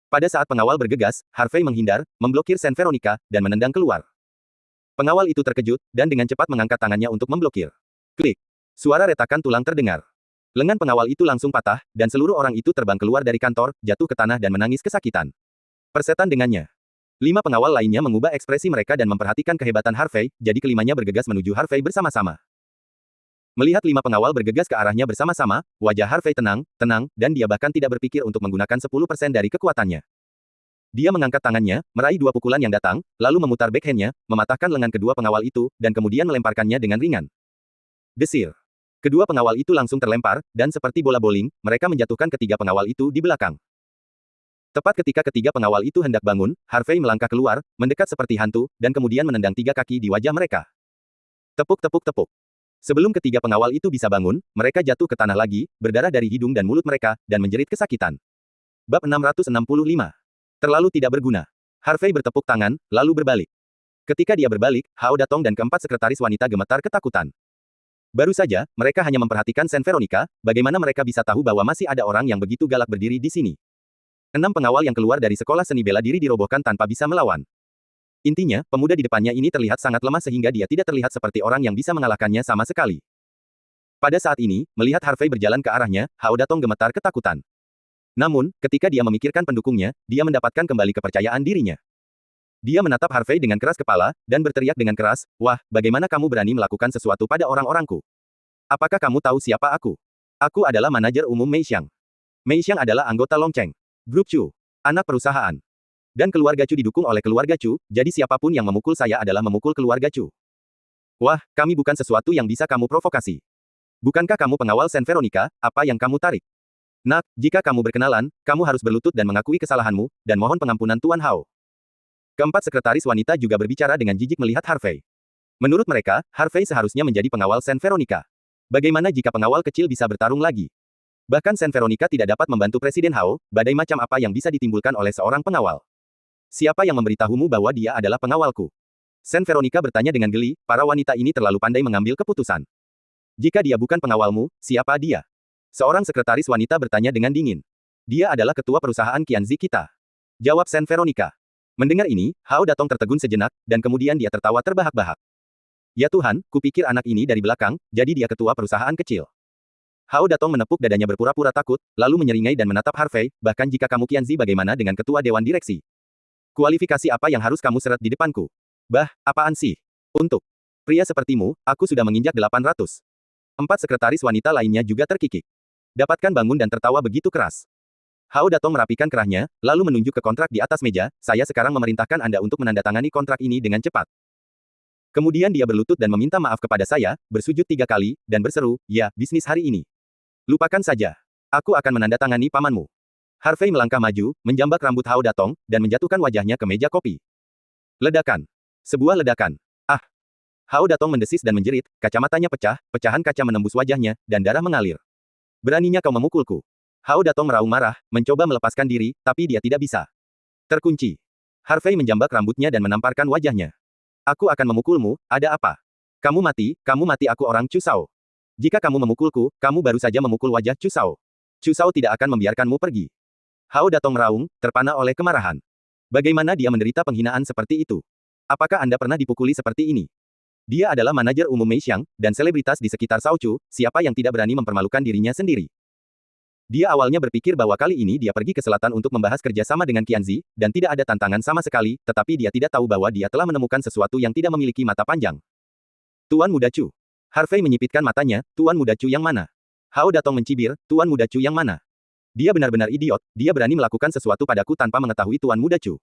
Pada saat pengawal bergegas, Harvey menghindar, memblokir Saint Veronica, dan menendang keluar. Pengawal itu terkejut, dan dengan cepat mengangkat tangannya untuk memblokir. Klik. Suara retakan tulang terdengar. Lengan pengawal itu langsung patah, dan seluruh orang itu terbang keluar dari kantor, jatuh ke tanah dan menangis kesakitan. Persetan dengannya. 5 pengawal lainnya mengubah ekspresi mereka dan memperhatikan kehebatan Harvey, jadi kelimanya bergegas menuju Harvey bersama-sama. Melihat 5 pengawal bergegas ke arahnya bersama-sama, wajah Harvey tenang, dan dia bahkan tidak berpikir untuk menggunakan 10% dari kekuatannya. Dia mengangkat tangannya, meraih 2 pukulan yang datang, lalu memutar backhand-nya, mematahkan lengan kedua pengawal itu, dan kemudian melemparkannya dengan ringan. Desir. Kedua pengawal itu langsung terlempar, dan seperti bola bowling, mereka menjatuhkan ketiga pengawal itu di belakang. Tepat ketika ketiga pengawal itu hendak bangun, Harvey melangkah keluar, mendekat seperti hantu, dan kemudian menendang 3 kaki di wajah mereka. Tepuk-tepuk-tepuk. Sebelum ketiga pengawal itu bisa bangun, mereka jatuh ke tanah lagi, berdarah dari hidung dan mulut mereka, dan menjerit kesakitan. Bab 665. Terlalu tidak berguna. Harvey bertepuk tangan, lalu berbalik. Ketika dia berbalik, Hao Datong dan keempat sekretaris wanita gemetar ketakutan. Baru saja, mereka hanya memperhatikan Saint Veronica, bagaimana mereka bisa tahu bahwa masih ada orang yang begitu galak berdiri di sini. 6 pengawal yang keluar dari sekolah seni bela diri dirobohkan tanpa bisa melawan. Intinya, pemuda di depannya ini terlihat sangat lemah sehingga dia tidak terlihat seperti orang yang bisa mengalahkannya sama sekali. Pada saat ini, melihat Harvey berjalan ke arahnya, Hao Datong gemetar ketakutan. Namun, ketika dia memikirkan pendukungnya, dia mendapatkan kembali kepercayaan dirinya. Dia menatap Harvey dengan keras kepala, dan berteriak dengan keras, "Wah, bagaimana kamu berani melakukan sesuatu pada orang-orangku? Apakah kamu tahu siapa aku? Aku adalah manajer umum Mei Xiang. Mei Xiang adalah anggota Longcheng Group Chu, anak perusahaan. Dan keluarga Chu didukung oleh keluarga Chu, jadi siapapun yang memukul saya adalah memukul keluarga Chu. Wah, kami bukan sesuatu yang bisa kamu provokasi. Bukankah kamu pengawal Saint Veronica, apa yang kamu tarik? Nak, jika kamu berkenalan, kamu harus berlutut dan mengakui kesalahanmu, dan mohon pengampunan Tuan Hao." Keempat sekretaris wanita juga berbicara dengan jijik melihat Harvey. Menurut mereka, Harvey seharusnya menjadi pengawal Saint Veronica. Bagaimana jika pengawal kecil bisa bertarung lagi? Bahkan Saint Veronica tidak dapat membantu Presiden Hao, badai macam apa yang bisa ditimbulkan oleh seorang pengawal. Siapa yang memberitahumu bahwa dia adalah pengawalku? Saint Veronica bertanya dengan geli, para wanita ini terlalu pandai mengambil keputusan. Jika dia bukan pengawalmu, siapa dia? Seorang sekretaris wanita bertanya dengan dingin. Dia adalah ketua perusahaan Qianzi kita. Jawab Saint Veronica. Mendengar ini, Hao Datong tertegun sejenak, dan kemudian dia tertawa terbahak-bahak. Ya Tuhan, kupikir anak ini dari belakang, jadi dia ketua perusahaan kecil. Hao Datong menepuk dadanya berpura-pura takut, lalu menyeringai dan menatap Harvey, bahkan jika kamu Qianzi bagaimana dengan ketua dewan direksi? Kualifikasi apa yang harus kamu seret di depanku? Bah, apaan sih? Untuk pria sepertimu, aku sudah menginjak 800. 4 sekretaris wanita lainnya juga terkikik. Dapatkan bangun dan tertawa begitu keras. Hao Datong merapikan kerahnya, lalu menunjuk ke kontrak di atas meja, "Saya sekarang memerintahkan Anda untuk menandatangani kontrak ini dengan cepat." Kemudian dia berlutut dan meminta maaf kepada saya, bersujud 3 kali, dan berseru, "Ya, bisnis hari ini. Lupakan saja. Aku akan menandatangani pamanmu." Harvey melangkah maju, menjambak rambut Hao Datong, dan menjatuhkan wajahnya ke meja kopi. Ledakan. Sebuah ledakan. Ah! Hao Datong mendesis dan menjerit, kacamatanya pecah, pecahan kaca menembus wajahnya, dan darah mengalir. "Beraninya kau memukulku?" Hao Datong meraung marah, mencoba melepaskan diri, tapi dia tidak bisa. Terkunci. Harvey menjambak rambutnya dan menamparkan wajahnya. Aku akan memukulmu, ada apa? Kamu mati aku orang Chu Shao. Jika kamu memukulku, kamu baru saja memukul wajah Chu Shao. Chu Shao tidak akan membiarkanmu pergi. Hao Datong meraung, terpana oleh kemarahan. Bagaimana dia menderita penghinaan seperti itu? Apakah Anda pernah dipukuli seperti ini? Dia adalah manajer umum Mei Xiang, dan selebritas di sekitar Shao Chu, siapa yang tidak berani mempermalukan dirinya sendiri. Dia awalnya berpikir bahwa kali ini dia pergi ke selatan untuk membahas kerjasama dengan Qianzi, dan tidak ada tantangan sama sekali, tetapi dia tidak tahu bahwa dia telah menemukan sesuatu yang tidak memiliki mata panjang. Tuan Muda Chu. Harvey menyipitkan matanya, Tuan Muda Chu yang mana? Hao Datong mencibir, Tuan Muda Chu yang mana? Dia benar-benar idiot, dia berani melakukan sesuatu padaku tanpa mengetahui Tuan Muda Chu.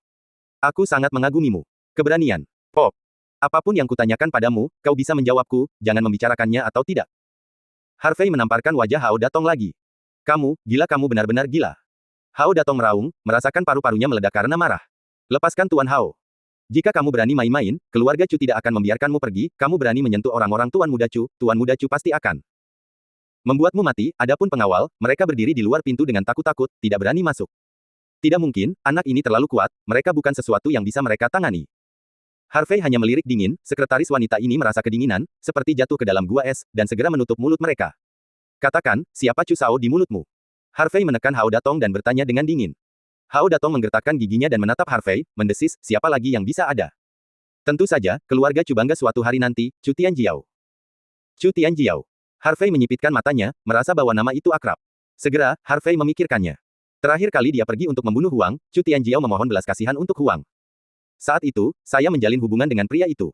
Aku sangat mengagumimu. Keberanian. Pop. Apapun yang kutanyakan padamu, kau bisa menjawabku, jangan membicarakannya atau tidak. Harvey menamparkan wajah Hao Datong lagi. Kamu benar-benar gila. Hao Datong meraung, merasakan paru-parunya meledak karena marah. Lepaskan Tuan Hao. Jika kamu berani main-main, keluarga Chu tidak akan membiarkanmu pergi, kamu berani menyentuh orang-orang Tuan Muda Chu pasti akan membuatmu mati, adapun pengawal, mereka berdiri di luar pintu dengan takut-takut, tidak berani masuk. Tidak mungkin, anak ini terlalu kuat, mereka bukan sesuatu yang bisa mereka tangani. Harvey hanya melirik dingin, sekretaris wanita ini merasa kedinginan, seperti jatuh ke dalam gua es, dan segera menutup mulut mereka. Katakan, siapa Chu Shao di mulutmu? Harvey menekan Hao Datong dan bertanya dengan dingin. Hao Datong menggertakkan giginya dan menatap Harvey, mendesis, siapa lagi yang bisa ada? Tentu saja, keluarga Chu bangga suatu hari nanti, Chu Tianjiao. Chu Tianjiao. Harvey menyipitkan matanya, merasa bahwa nama itu akrab. Segera, Harvey memikirkannya. Terakhir kali dia pergi untuk membunuh Huang, Chu Tianjiao memohon belas kasihan untuk Huang. Saat itu, saya menjalin hubungan dengan pria itu.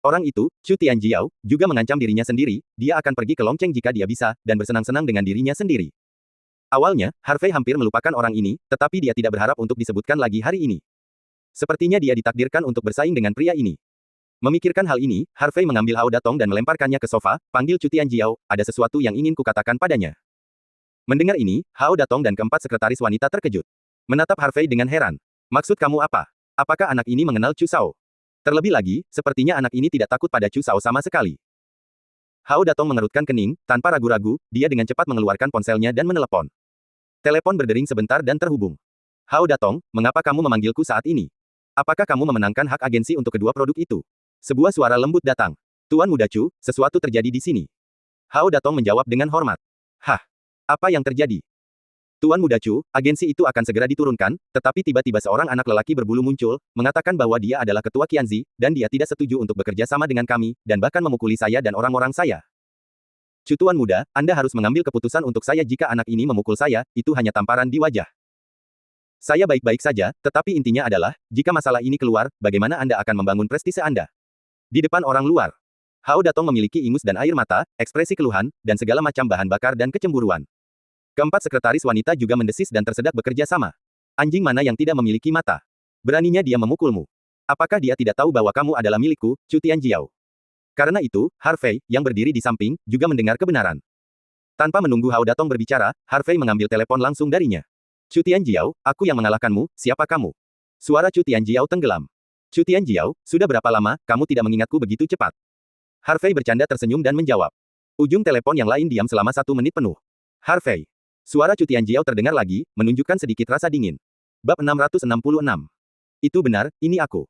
Orang itu, Chu Tianjiao, juga mengancam dirinya sendiri, dia akan pergi ke Longcheng jika dia bisa, dan bersenang-senang dengan dirinya sendiri. Awalnya, Harvey hampir melupakan orang ini, tetapi dia tidak berharap untuk disebutkan lagi hari ini. Sepertinya dia ditakdirkan untuk bersaing dengan pria ini. Memikirkan hal ini, Harvey mengambil Hao Datong dan melemparkannya ke sofa, panggil Chu Tianjiao, ada sesuatu yang ingin kukatakan padanya. Mendengar ini, Hao Datong dan keempat sekretaris wanita terkejut. Menatap Harvey dengan heran. Maksud kamu apa? Apakah anak ini mengenal Chu Shao? Terlebih lagi, sepertinya anak ini tidak takut pada Chu Shao sama sekali. Hao Datong mengerutkan kening, tanpa ragu-ragu, dia dengan cepat mengeluarkan ponselnya dan menelepon. Telepon berdering sebentar dan terhubung. Hao Datong, mengapa kamu memanggilku saat ini? Apakah kamu memenangkan hak agensi untuk kedua produk itu? Sebuah suara lembut datang. Tuan Muda Chu, sesuatu terjadi di sini. Hao Datong menjawab dengan hormat. Hah? Apa yang terjadi? Tuan Muda Chu, agensi itu akan segera diturunkan, tetapi tiba-tiba seorang anak lelaki berbulu muncul, mengatakan bahwa dia adalah ketua Qianzi, dan dia tidak setuju untuk bekerja sama dengan kami, dan bahkan memukuli saya dan orang-orang saya. Chu Tuan Muda, Anda harus mengambil keputusan untuk saya jika anak ini memukul saya, itu hanya tamparan di wajah. Saya baik-baik saja, tetapi intinya adalah, jika masalah ini keluar, bagaimana Anda akan membangun prestise Anda? Di depan orang luar. Hao Datong memiliki ingus dan air mata, ekspresi keluhan, dan segala macam bahan bakar dan kecemburuan. Keempat sekretaris wanita juga mendesis dan tersedak bekerja sama. Anjing mana yang tidak memiliki mata? Beraninya dia memukulmu. Apakah dia tidak tahu bahwa kamu adalah milikku, Chu Tianjiao? Karena itu, Harvey, yang berdiri di samping, juga mendengar kebenaran. Tanpa menunggu Hao Datong berbicara, Harvey mengambil telepon langsung darinya. Chu Tianjiao, aku yang mengalahkanmu, siapa kamu? Suara Chu Tianjiao tenggelam. Chu Tianjiao, sudah berapa lama, kamu tidak mengingatku begitu cepat? Harvey bercanda tersenyum dan menjawab. Ujung telepon yang lain diam selama 1 menit penuh. Harvey. Suara Chu Tianjiao terdengar lagi, menunjukkan sedikit rasa dingin. Bab 666. Itu benar, ini aku.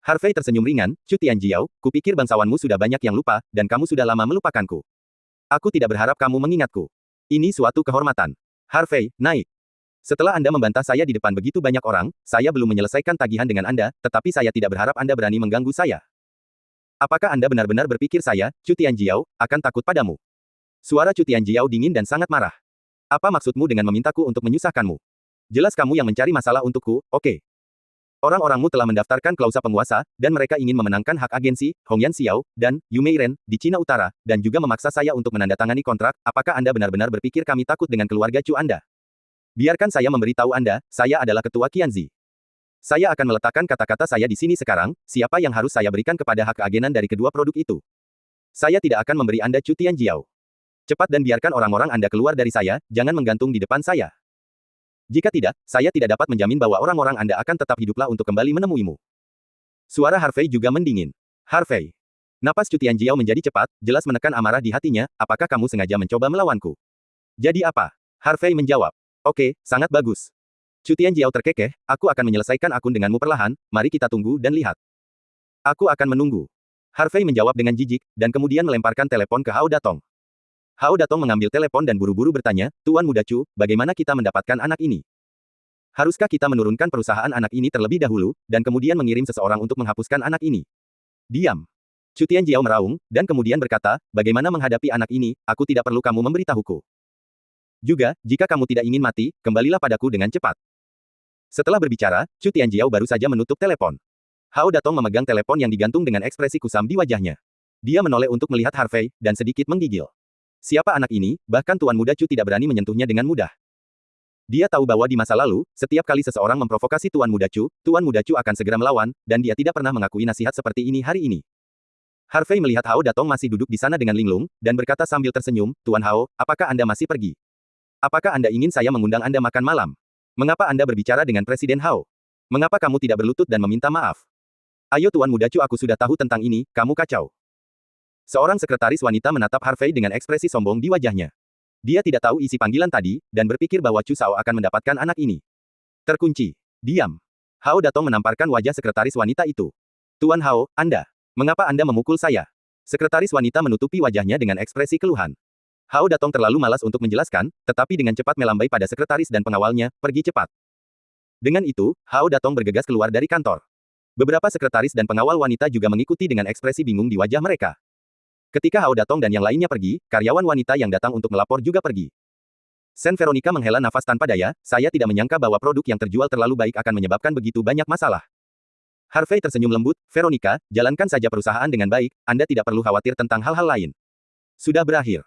Harvey tersenyum ringan, Chu Tianjiao, kupikir bangsawanmu sudah banyak yang lupa, dan kamu sudah lama melupakanku. Aku tidak berharap kamu mengingatku. Ini suatu kehormatan. Harvey, naik. Setelah Anda membantah saya di depan begitu banyak orang, saya belum menyelesaikan tagihan dengan Anda, tetapi saya tidak berharap Anda berani mengganggu saya. Apakah Anda benar-benar berpikir saya, Chu Tianjiao, akan takut padamu? Suara Chu Tianjiao dingin dan sangat marah. Apa maksudmu dengan memintaku untuk menyusahkanmu? Jelas kamu yang mencari masalah untukku, oke. Orang-orangmu telah mendaftarkan klausa penguasa, dan mereka ingin memenangkan hak agensi, Hongyan Xiao, dan Yu Meiren, di Cina Utara, dan juga memaksa saya untuk menandatangani kontrak. Apakah Anda benar-benar berpikir kami takut dengan keluarga Chu Anda? Biarkan saya memberitahu Anda, saya adalah ketua Qianzi. Saya akan meletakkan kata-kata saya di sini sekarang, siapa yang harus saya berikan kepada hak keagenan dari kedua produk itu. Saya tidak akan memberi Anda Chu Tianjiao. Cepat dan biarkan orang-orang Anda keluar dari saya, jangan menggantung di depan saya. Jika tidak, saya tidak dapat menjamin bahwa orang-orang Anda akan tetap hiduplah untuk kembali menemuimu. Suara Harvey juga mendingin. Harvey. Napas Chu Tianjiao menjadi cepat, jelas menekan amarah di hatinya, apakah kamu sengaja mencoba melawanku? Jadi apa? Harvey menjawab. Oke, sangat bagus. Chu Tianjiao terkekeh, aku akan menyelesaikan akun denganmu perlahan, mari kita tunggu dan lihat. Aku akan menunggu. Harvey menjawab dengan jijik, dan kemudian melemparkan telepon ke Hao Datong. Hao Datong mengambil telepon dan buru-buru bertanya, Tuan Muda Chu, bagaimana kita mendapatkan anak ini? Haruskah kita menurunkan perusahaan anak ini terlebih dahulu, dan kemudian mengirim seseorang untuk menghapuskan anak ini? Diam. Chu Tianjiao meraung, dan kemudian berkata, bagaimana menghadapi anak ini, aku tidak perlu kamu memberitahuku. Juga, jika kamu tidak ingin mati, kembalilah padaku dengan cepat. Setelah berbicara, Chu Tianjiao baru saja menutup telepon. Hao Datong memegang telepon yang digantung dengan ekspresi kusam di wajahnya. Dia menoleh untuk melihat Harvey, dan sedikit menggigil. Siapa anak ini, bahkan Tuan Muda Chu tidak berani menyentuhnya dengan mudah. Dia tahu bahwa di masa lalu, setiap kali seseorang memprovokasi Tuan Muda Chu akan segera melawan, dan dia tidak pernah mengakui nasihat seperti ini hari ini. Harvey melihat Hao Datong masih duduk di sana dengan linglung, dan berkata sambil tersenyum, Tuan Hao, apakah Anda masih pergi? Apakah Anda ingin saya mengundang Anda makan malam? Mengapa Anda berbicara dengan Presiden Hao? Mengapa kamu tidak berlutut dan meminta maaf? Ayo Tuan Muda Chu, aku sudah tahu tentang ini, kamu kacau. Seorang sekretaris wanita menatap Harvey dengan ekspresi sombong di wajahnya. Dia tidak tahu isi panggilan tadi, dan berpikir bahwa Chu Shao akan mendapatkan anak ini. Terkunci. Diam. Hao Datong menamparkan wajah sekretaris wanita itu. Tuan Hao, mengapa Anda memukul saya? Sekretaris wanita menutupi wajahnya dengan ekspresi keluhan. Hao Datong terlalu malas untuk menjelaskan, tetapi dengan cepat melambai pada sekretaris dan pengawalnya, pergi cepat. Dengan itu, Hao Datong bergegas keluar dari kantor. Beberapa sekretaris dan pengawal wanita juga mengikuti dengan ekspresi bingung di wajah mereka. Ketika Hao Datong dan yang lainnya pergi, karyawan wanita yang datang untuk melapor juga pergi. Sen Veronica menghela nafas tanpa daya, saya tidak menyangka bahwa produk yang terjual terlalu baik akan menyebabkan begitu banyak masalah. Harvey tersenyum lembut, Veronica, jalankan saja perusahaan dengan baik, Anda tidak perlu khawatir tentang hal-hal lain. Sudah berakhir.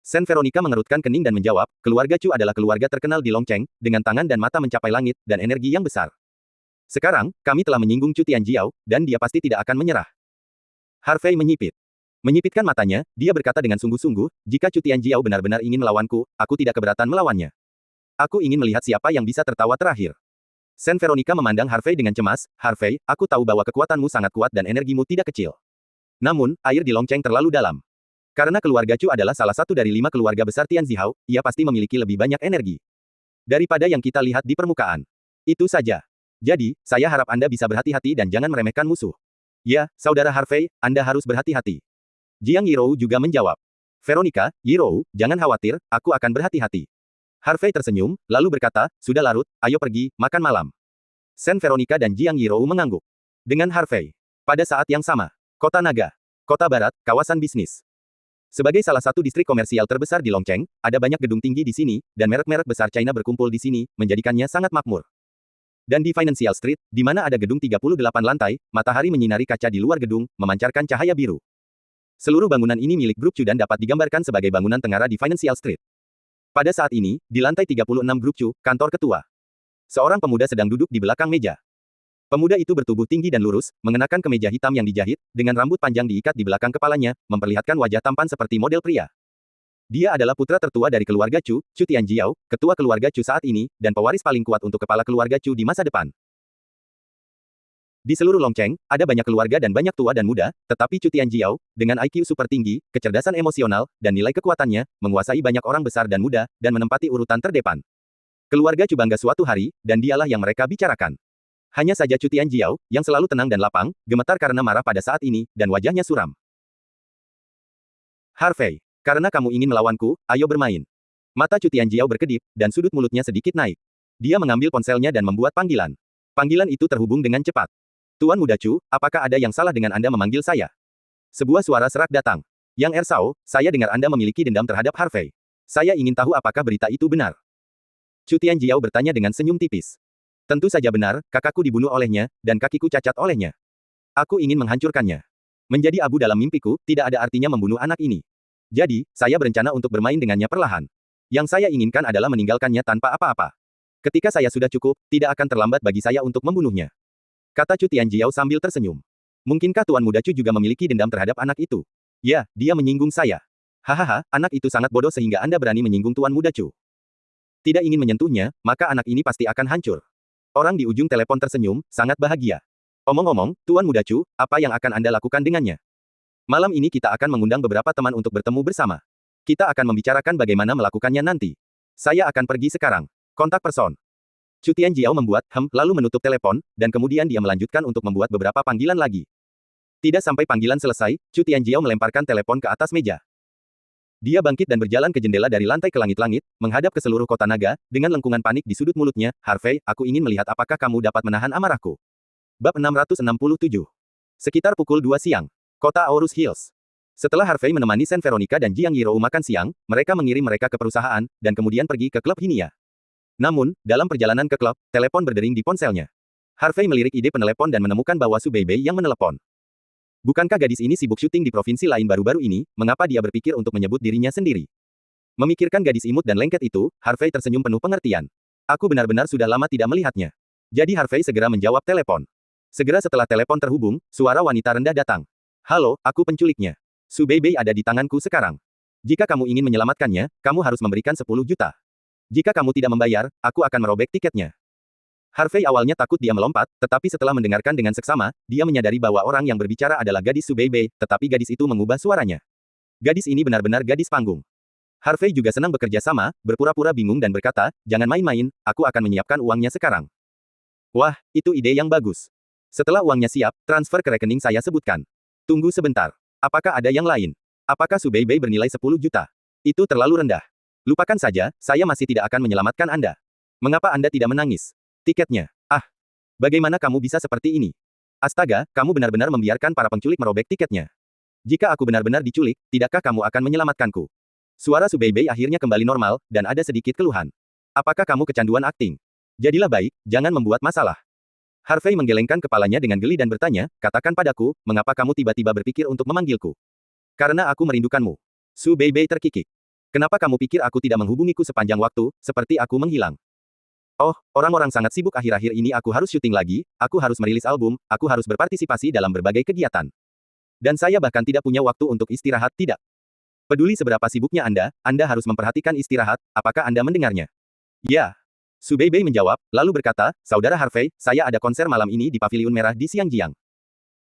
Sen Veronica mengerutkan kening dan menjawab, keluarga Chu adalah keluarga terkenal di Longcheng, dengan tangan dan mata mencapai langit, dan energi yang besar. Sekarang, kami telah menyinggung Chu Tianjiao, dan dia pasti tidak akan menyerah. Harvey menyipit. Menyipitkan matanya, dia berkata dengan sungguh-sungguh, jika Chu Tianjiao benar-benar ingin melawanku, aku tidak keberatan melawannya. Aku ingin melihat siapa yang bisa tertawa terakhir. Sen Veronica memandang Harvey dengan cemas, Harvey, aku tahu bahwa kekuatanmu sangat kuat dan energimu tidak kecil. Namun, air di Longcheng terlalu dalam. Karena keluarga Chu adalah salah satu dari 5 keluarga besar Tianzihao, ia pasti memiliki lebih banyak energi daripada yang kita lihat di permukaan. Itu saja. Jadi, saya harap Anda bisa berhati-hati dan jangan meremehkan musuh. Ya, Saudara Harvey, Anda harus berhati-hati. Jiang Yirou juga menjawab. Veronica, Yirou, jangan khawatir, aku akan berhati-hati. Harvey tersenyum, lalu berkata, sudah larut, ayo pergi, makan malam. Sen Veronica dan Jiang Yirou mengangguk. Dengan Harvey. Pada saat yang sama, Kota Naga. Kota Barat, kawasan bisnis. Sebagai salah satu distrik komersial terbesar di Longcheng, ada banyak gedung tinggi di sini, dan merek-merek besar China berkumpul di sini, menjadikannya sangat makmur. Dan di Financial Street, di mana ada gedung 38 lantai, matahari menyinari kaca di luar gedung, memancarkan cahaya biru. Seluruh bangunan ini milik Grup Chu dan dapat digambarkan sebagai bangunan tengara di Financial Street. Pada saat ini, di lantai 36 Grup Chu, kantor ketua. Seorang pemuda sedang duduk di belakang meja. Pemuda itu bertubuh tinggi dan lurus, mengenakan kemeja hitam yang dijahit, dengan rambut panjang diikat di belakang kepalanya, memperlihatkan wajah tampan seperti model pria. Dia adalah putra tertua dari keluarga Chu, Chu Tianjiao, ketua keluarga Chu saat ini, dan pewaris paling kuat untuk kepala keluarga Chu di masa depan. Di seluruh Longcheng, ada banyak keluarga dan banyak tua dan muda, tetapi Chu Tianjiao, dengan IQ super tinggi, kecerdasan emosional, dan nilai kekuatannya, menguasai banyak orang besar dan muda, dan menempati urutan terdepan. Keluarga Chu bangga suatu hari, dan dialah yang mereka bicarakan. Hanya saja Chu Tianjiao, yang selalu tenang dan lapang, gemetar karena marah pada saat ini, dan wajahnya suram. Harvey. Karena kamu ingin melawanku, ayo bermain. Mata Chu Tianjiao berkedip, dan sudut mulutnya sedikit naik. Dia mengambil ponselnya dan membuat panggilan. Panggilan itu terhubung dengan cepat. Tuan Muda Chu, apakah ada yang salah dengan Anda memanggil saya? Sebuah suara serak datang. Yang Ersao, saya dengar Anda memiliki dendam terhadap Harvey. Saya ingin tahu apakah berita itu benar. Chu Tianjiao bertanya dengan senyum tipis. Tentu saja benar, kakakku dibunuh olehnya, dan kakiku cacat olehnya. Aku ingin menghancurkannya. Menjadi abu dalam mimpiku, tidak ada artinya membunuh anak ini. Jadi, saya berencana untuk bermain dengannya perlahan. Yang saya inginkan adalah meninggalkannya tanpa apa-apa. Ketika saya sudah cukup, tidak akan terlambat bagi saya untuk membunuhnya. Kata Chu Tianjiao sambil tersenyum. Mungkinkah Tuan Muda Chu juga memiliki dendam terhadap anak itu? Ya, dia menyinggung saya. Hahaha, anak itu sangat bodoh sehingga Anda berani menyinggung Tuan Muda Chu. Tidak ingin menyentuhnya, maka anak ini pasti akan hancur. Orang di ujung telepon tersenyum, sangat bahagia. Omong-omong, Tuan Muda Chu, apa yang akan Anda lakukan dengannya? Malam ini kita akan mengundang beberapa teman untuk bertemu bersama. Kita akan membicarakan bagaimana melakukannya nanti. Saya akan pergi sekarang. Kontak person. Chu Tianjiao membuat lalu menutup telepon, dan kemudian dia melanjutkan untuk membuat beberapa panggilan lagi. Tidak sampai panggilan selesai, Chu Tianjiao melemparkan telepon ke atas meja. Dia bangkit dan berjalan ke jendela dari lantai ke langit-langit, menghadap ke seluruh kota naga, dengan lengkungan panik di sudut mulutnya. Harvey, aku ingin melihat apakah kamu dapat menahan amarahku. Bab 667. Sekitar pukul 2 siang. Kota Aorus Hills. Setelah Harvey menemani Sen Veronica dan Jiang Yirou makan siang, mereka mengirim mereka ke perusahaan, dan kemudian pergi ke klub Hinia. Namun, dalam perjalanan ke klub, telepon berdering di ponselnya. Harvey melirik ide penelepon dan menemukan bahwa Su Beibei yang menelepon. Bukankah gadis ini sibuk syuting di provinsi lain baru-baru ini, mengapa dia berpikir untuk menyebut dirinya sendiri? Memikirkan gadis imut dan lengket itu, Harvey tersenyum penuh pengertian. Aku benar-benar sudah lama tidak melihatnya. Jadi Harvey segera menjawab telepon. Segera setelah telepon terhubung, suara wanita rendah datang. Halo, aku penculiknya. Su Beibei ada di tanganku sekarang. Jika kamu ingin menyelamatkannya, kamu harus memberikan 10 juta. Jika kamu tidak membayar, aku akan merobek tiketnya. Harvey awalnya takut dia melompat, tetapi setelah mendengarkan dengan seksama, dia menyadari bahwa orang yang berbicara adalah gadis Su Beibei, tetapi gadis itu mengubah suaranya. Gadis ini benar-benar gadis panggung. Harvey juga senang bekerja sama, berpura-pura bingung dan berkata, jangan main-main, aku akan menyiapkan uangnya sekarang. Wah, itu ide yang bagus. Setelah uangnya siap, transfer ke rekening saya sebutkan. Tunggu sebentar. Apakah ada yang lain? Apakah Su Beibei bernilai 10 juta? Itu terlalu rendah. Lupakan saja, saya masih tidak akan menyelamatkan Anda. Mengapa Anda tidak menangis? Tiketnya. Ah, bagaimana kamu bisa seperti ini? Astaga, kamu benar-benar membiarkan para penculik merobek tiketnya. Jika aku benar-benar diculik, tidakkah kamu akan menyelamatkanku? Suara Su Beibei akhirnya kembali normal, dan ada sedikit keluhan. Apakah kamu kecanduan akting? Jadilah baik, jangan membuat masalah. Harvey menggelengkan kepalanya dengan geli dan bertanya, katakan padaku, mengapa kamu tiba-tiba berpikir untuk memanggilku? Karena aku merindukanmu. Su Beibei terkikik. Kenapa kamu pikir aku tidak menghubungiku sepanjang waktu, seperti aku menghilang? Oh, orang-orang sangat sibuk akhir-akhir ini aku harus syuting lagi, aku harus merilis album, aku harus berpartisipasi dalam berbagai kegiatan. Dan saya bahkan tidak punya waktu untuk istirahat, tidak. Peduli seberapa sibuknya Anda harus memperhatikan istirahat, apakah Anda mendengarnya? Ya. Su Beibei menjawab, lalu berkata, Saudara Harvey, saya ada konser malam ini di Paviliun Merah di Xiangjiang.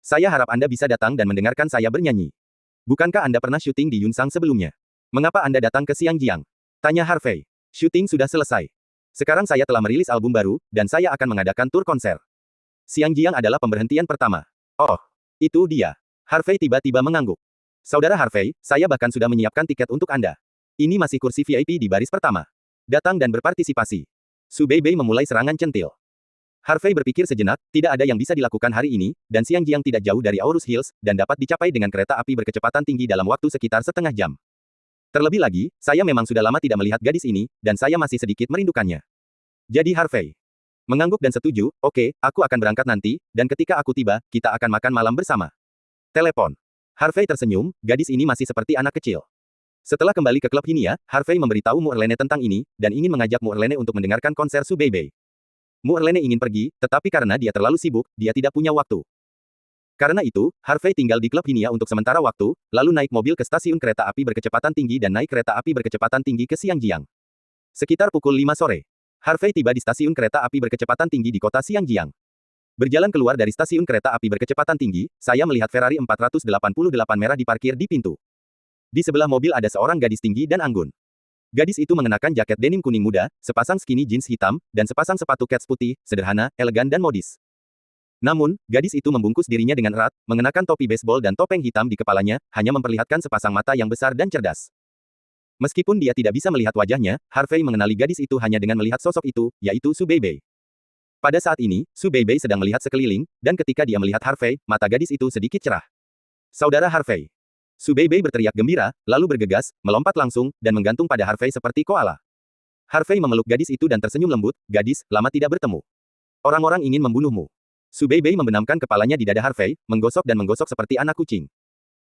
Saya harap Anda bisa datang dan mendengarkan saya bernyanyi. Bukankah Anda pernah syuting di Yunsang sebelumnya? Mengapa Anda datang ke Xiangjiang? Tanya Harvey. Syuting sudah selesai. Sekarang saya telah merilis album baru, dan saya akan mengadakan tur konser. Xiangjiang adalah pemberhentian pertama. Oh, itu dia. Harvey tiba-tiba mengangguk. Saudara Harvey, saya bahkan sudah menyiapkan tiket untuk Anda. Ini masih kursi VIP di baris pertama. Datang dan berpartisipasi. Su Beibei memulai serangan centil. Harvey berpikir sejenak, tidak ada yang bisa dilakukan hari ini, dan Xiangjiang tidak jauh dari Aorus Hills, dan dapat dicapai dengan kereta api berkecepatan tinggi dalam waktu sekitar setengah jam. Terlebih lagi, saya memang sudah lama tidak melihat gadis ini, dan saya masih sedikit merindukannya. Jadi Harvey mengangguk dan setuju, oke, aku akan berangkat nanti, dan ketika aku tiba, kita akan makan malam bersama. Telepon. Harvey tersenyum, gadis ini masih seperti anak kecil. Setelah kembali ke klub Hinia, Harvey memberitahu Mu Erlene tentang ini, dan ingin mengajak Mu Erlene untuk mendengarkan konser Su Beibei. Mu Erlene ingin pergi, tetapi karena dia terlalu sibuk, dia tidak punya waktu. Karena itu, Harvey tinggal di klub Hinia untuk sementara waktu, lalu naik mobil ke stasiun kereta api berkecepatan tinggi dan naik kereta api berkecepatan tinggi ke Xiangjiang. Sekitar pukul 5 sore, Harvey tiba di stasiun kereta api berkecepatan tinggi di kota Xiangjiang. Berjalan keluar dari stasiun kereta api berkecepatan tinggi, saya melihat Ferrari 488 merah diparkir di pintu. Di sebelah mobil ada seorang gadis tinggi dan anggun. Gadis itu mengenakan jaket denim kuning muda, sepasang skinny jeans hitam, dan sepasang sepatu kets putih, sederhana, elegan dan modis. Namun, gadis itu membungkus dirinya dengan erat, mengenakan topi baseball dan topeng hitam di kepalanya, hanya memperlihatkan sepasang mata yang besar dan cerdas. Meskipun dia tidak bisa melihat wajahnya, Harvey mengenali gadis itu hanya dengan melihat sosok itu, yaitu Su Beibei. Pada saat ini, Su Beibei sedang melihat sekeliling, dan ketika dia melihat Harvey, mata gadis itu sedikit cerah. Saudara Harvey. Su Beibei berteriak gembira, lalu bergegas, melompat langsung, dan menggantung pada Harvey seperti koala. Harvey memeluk gadis itu dan tersenyum lembut, gadis, lama tidak bertemu. Orang-orang ingin membunuhmu. Su Beibei membenamkan kepalanya di dada Harvey, menggosok dan menggosok seperti anak kucing.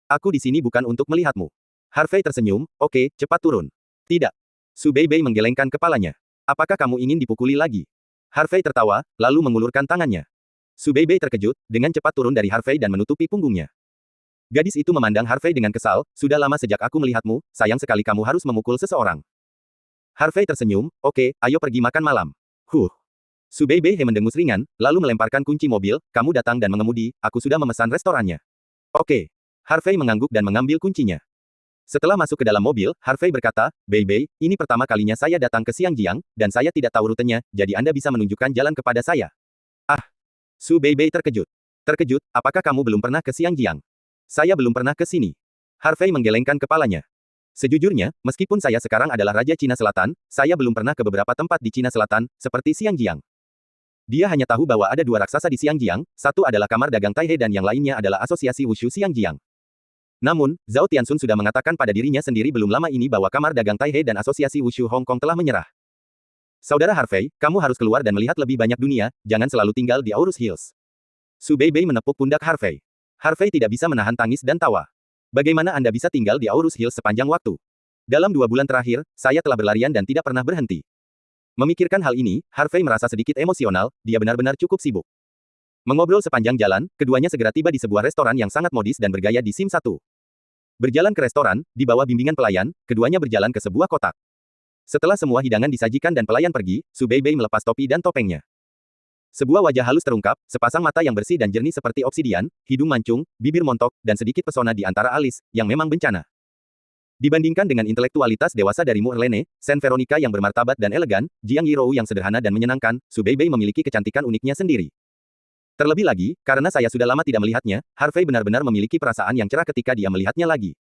Aku di sini bukan untuk melihatmu. Harvey tersenyum, oke, cepat turun. Tidak. Su Beibei menggelengkan kepalanya. Apakah kamu ingin dipukuli lagi? Harvey tertawa, lalu mengulurkan tangannya. Su Beibei terkejut, dengan cepat turun dari Harvey dan menutupi punggungnya. Gadis itu memandang Harvey dengan kesal, sudah lama sejak aku melihatmu, sayang sekali kamu harus memukul seseorang. Harvey tersenyum, oke, ayo pergi makan malam. Su Beibei mendengus ringan, lalu melemparkan kunci mobil, kamu datang dan mengemudi, aku sudah memesan restorannya. Oke. Harvey mengangguk dan mengambil kuncinya. Setelah masuk ke dalam mobil, Harvey berkata, Beibei, ini pertama kalinya saya datang ke Xiangjiang, dan saya tidak tahu rutenya, jadi Anda bisa menunjukkan jalan kepada saya. Ah! Su Beibei terkejut. Terkejut, apakah kamu belum pernah ke Xiangjiang? Saya belum pernah ke sini. Harvey menggelengkan kepalanya. Sejujurnya, meskipun saya sekarang adalah Raja Cina Selatan, saya belum pernah ke beberapa tempat di Cina Selatan, seperti Xiangjiang. Dia hanya tahu bahwa ada dua raksasa di Xiangjiang, satu adalah Kamar Dagang Taihe dan yang lainnya adalah Asosiasi Wushu Xiangjiang. Namun, Zhao Tianxun sudah mengatakan pada dirinya sendiri belum lama ini bahwa Kamar Dagang Taihe dan Asosiasi Wushu Hong Kong telah menyerah. Saudara Harvey, kamu harus keluar dan melihat lebih banyak dunia, jangan selalu tinggal di Aurus Hills. Su Beibei menepuk pundak Harvey. Harvey tidak bisa menahan tangis dan tawa. Bagaimana Anda bisa tinggal di Aurus Hills sepanjang waktu? Dalam 2 bulan terakhir, saya telah berlarian dan tidak pernah berhenti. Memikirkan hal ini, Harvey merasa sedikit emosional, dia benar-benar cukup sibuk. Mengobrol sepanjang jalan, keduanya segera tiba di sebuah restoran yang sangat modis dan bergaya di Sim 1. Berjalan ke restoran, di bawah bimbingan pelayan, keduanya berjalan ke sebuah kotak. Setelah semua hidangan disajikan dan pelayan pergi, Su Beibei melepas topi dan topengnya. Sebuah wajah halus terungkap, sepasang mata yang bersih dan jernih seperti obsidian, hidung mancung, bibir montok, dan sedikit pesona di antara alis, yang memang bencana. Dibandingkan dengan intelektualitas dewasa dari Mu Erlene, Saint Veronica yang bermartabat dan elegan, Jiang Yirou yang sederhana dan menyenangkan, Su Beibei memiliki kecantikan uniknya sendiri. Terlebih lagi, karena saya sudah lama tidak melihatnya, Harvey benar-benar memiliki perasaan yang cerah ketika dia melihatnya lagi.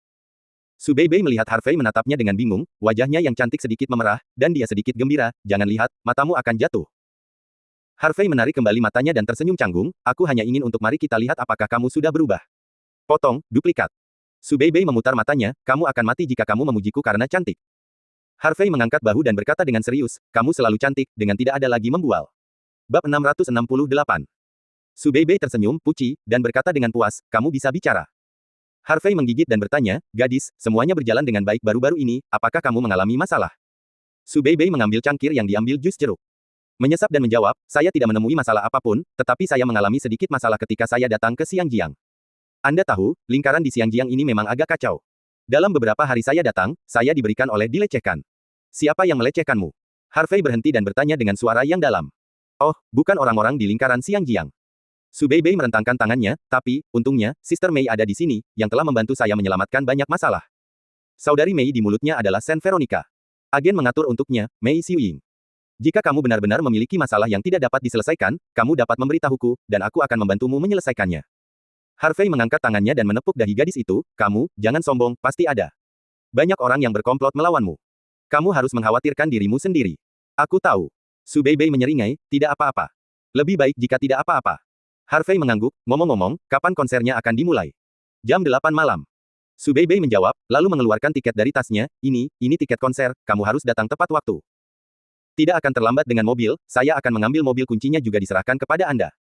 Su Beibei melihat Harvey menatapnya dengan bingung, wajahnya yang cantik sedikit memerah, dan dia sedikit gembira, jangan lihat, matamu akan jatuh. Harvey menarik kembali matanya dan tersenyum canggung, aku hanya ingin untuk mari kita lihat apakah kamu sudah berubah. Potong, duplikat. Su Beibei memutar matanya, kamu akan mati jika kamu memujiku karena cantik. Harvey mengangkat bahu dan berkata dengan serius, kamu selalu cantik, dengan tidak ada lagi membual. Bab 668. Su Beibei tersenyum, puci, dan berkata dengan puas, kamu bisa bicara. Harvey menggigit dan bertanya, gadis, semuanya berjalan dengan baik baru-baru ini, apakah kamu mengalami masalah? Su Beibei mengambil cangkir yang diambil jus jeruk. Menyesap dan menjawab, saya tidak menemui masalah apapun, tetapi saya mengalami sedikit masalah ketika saya datang ke Xiangjiang. Anda tahu, lingkaran di Xiangjiang ini memang agak kacau. Dalam beberapa hari saya datang, saya diberikan oleh dilecehkan. Siapa yang melecehkanmu? Harvey berhenti dan bertanya dengan suara yang dalam. Oh, bukan orang-orang di lingkaran Xiangjiang. Su Beibei merentangkan tangannya, tapi, untungnya, Sister Mei ada di sini, yang telah membantu saya menyelamatkan banyak masalah. Saudari Mei di mulutnya adalah Saint Veronica. Agen mengatur untuknya, Mei Xiuying. Jika kamu benar-benar memiliki masalah yang tidak dapat diselesaikan, kamu dapat memberitahuku, dan aku akan membantumu menyelesaikannya. Harvey mengangkat tangannya dan menepuk dahi gadis itu, kamu, jangan sombong, pasti ada. Banyak orang yang berkomplot melawanmu. Kamu harus mengkhawatirkan dirimu sendiri. Aku tahu. Su Beibei menyeringai, tidak apa-apa. Lebih baik jika tidak apa-apa. Harvey mengangguk, ngomong-ngomong, kapan konsernya akan dimulai? Jam 8 malam. Su Beibei menjawab, lalu mengeluarkan tiket dari tasnya, ini tiket konser, kamu harus datang tepat waktu. Tidak akan terlambat dengan mobil, saya akan mengambil mobil kuncinya juga diserahkan kepada Anda.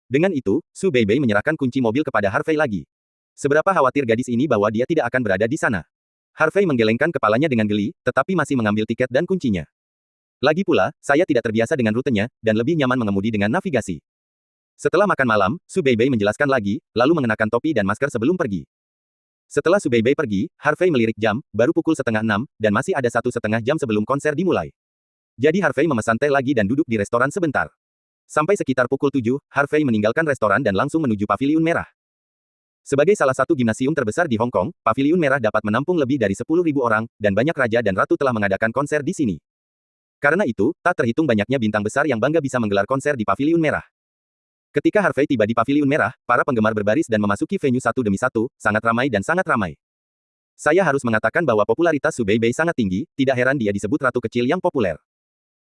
Dengan itu, Su Beibei menyerahkan kunci mobil kepada Harvey lagi. Seberapa khawatir gadis ini bahwa dia tidak akan berada di sana. Harvey menggelengkan kepalanya dengan geli, tetapi masih mengambil tiket dan kuncinya. Lagi pula, saya tidak terbiasa dengan rutenya, dan lebih nyaman mengemudi dengan navigasi. Setelah makan malam, Su Beibei menjelaskan lagi, lalu mengenakan topi dan masker sebelum pergi. Setelah Su Beibei pergi, Harvey melirik jam, baru pukul 5:30, dan masih ada 1,5 jam sebelum konser dimulai. Jadi Harvey memesan teh lagi dan duduk di restoran sebentar. Sampai sekitar pukul 7, Harvey meninggalkan restoran dan langsung menuju Paviliun Merah. Sebagai salah satu gimnasium terbesar di Hong Kong, Paviliun Merah dapat menampung lebih dari 10.000 orang, dan banyak raja dan ratu telah mengadakan konser di sini. Karena itu, tak terhitung banyaknya bintang besar yang bangga bisa menggelar konser di Paviliun Merah. Ketika Harvey tiba di Paviliun Merah, para penggemar berbaris dan memasuki venue satu demi satu, sangat ramai dan sangat ramai. Saya harus mengatakan bahwa popularitas Su Beibei sangat tinggi, tidak heran dia disebut ratu kecil yang populer.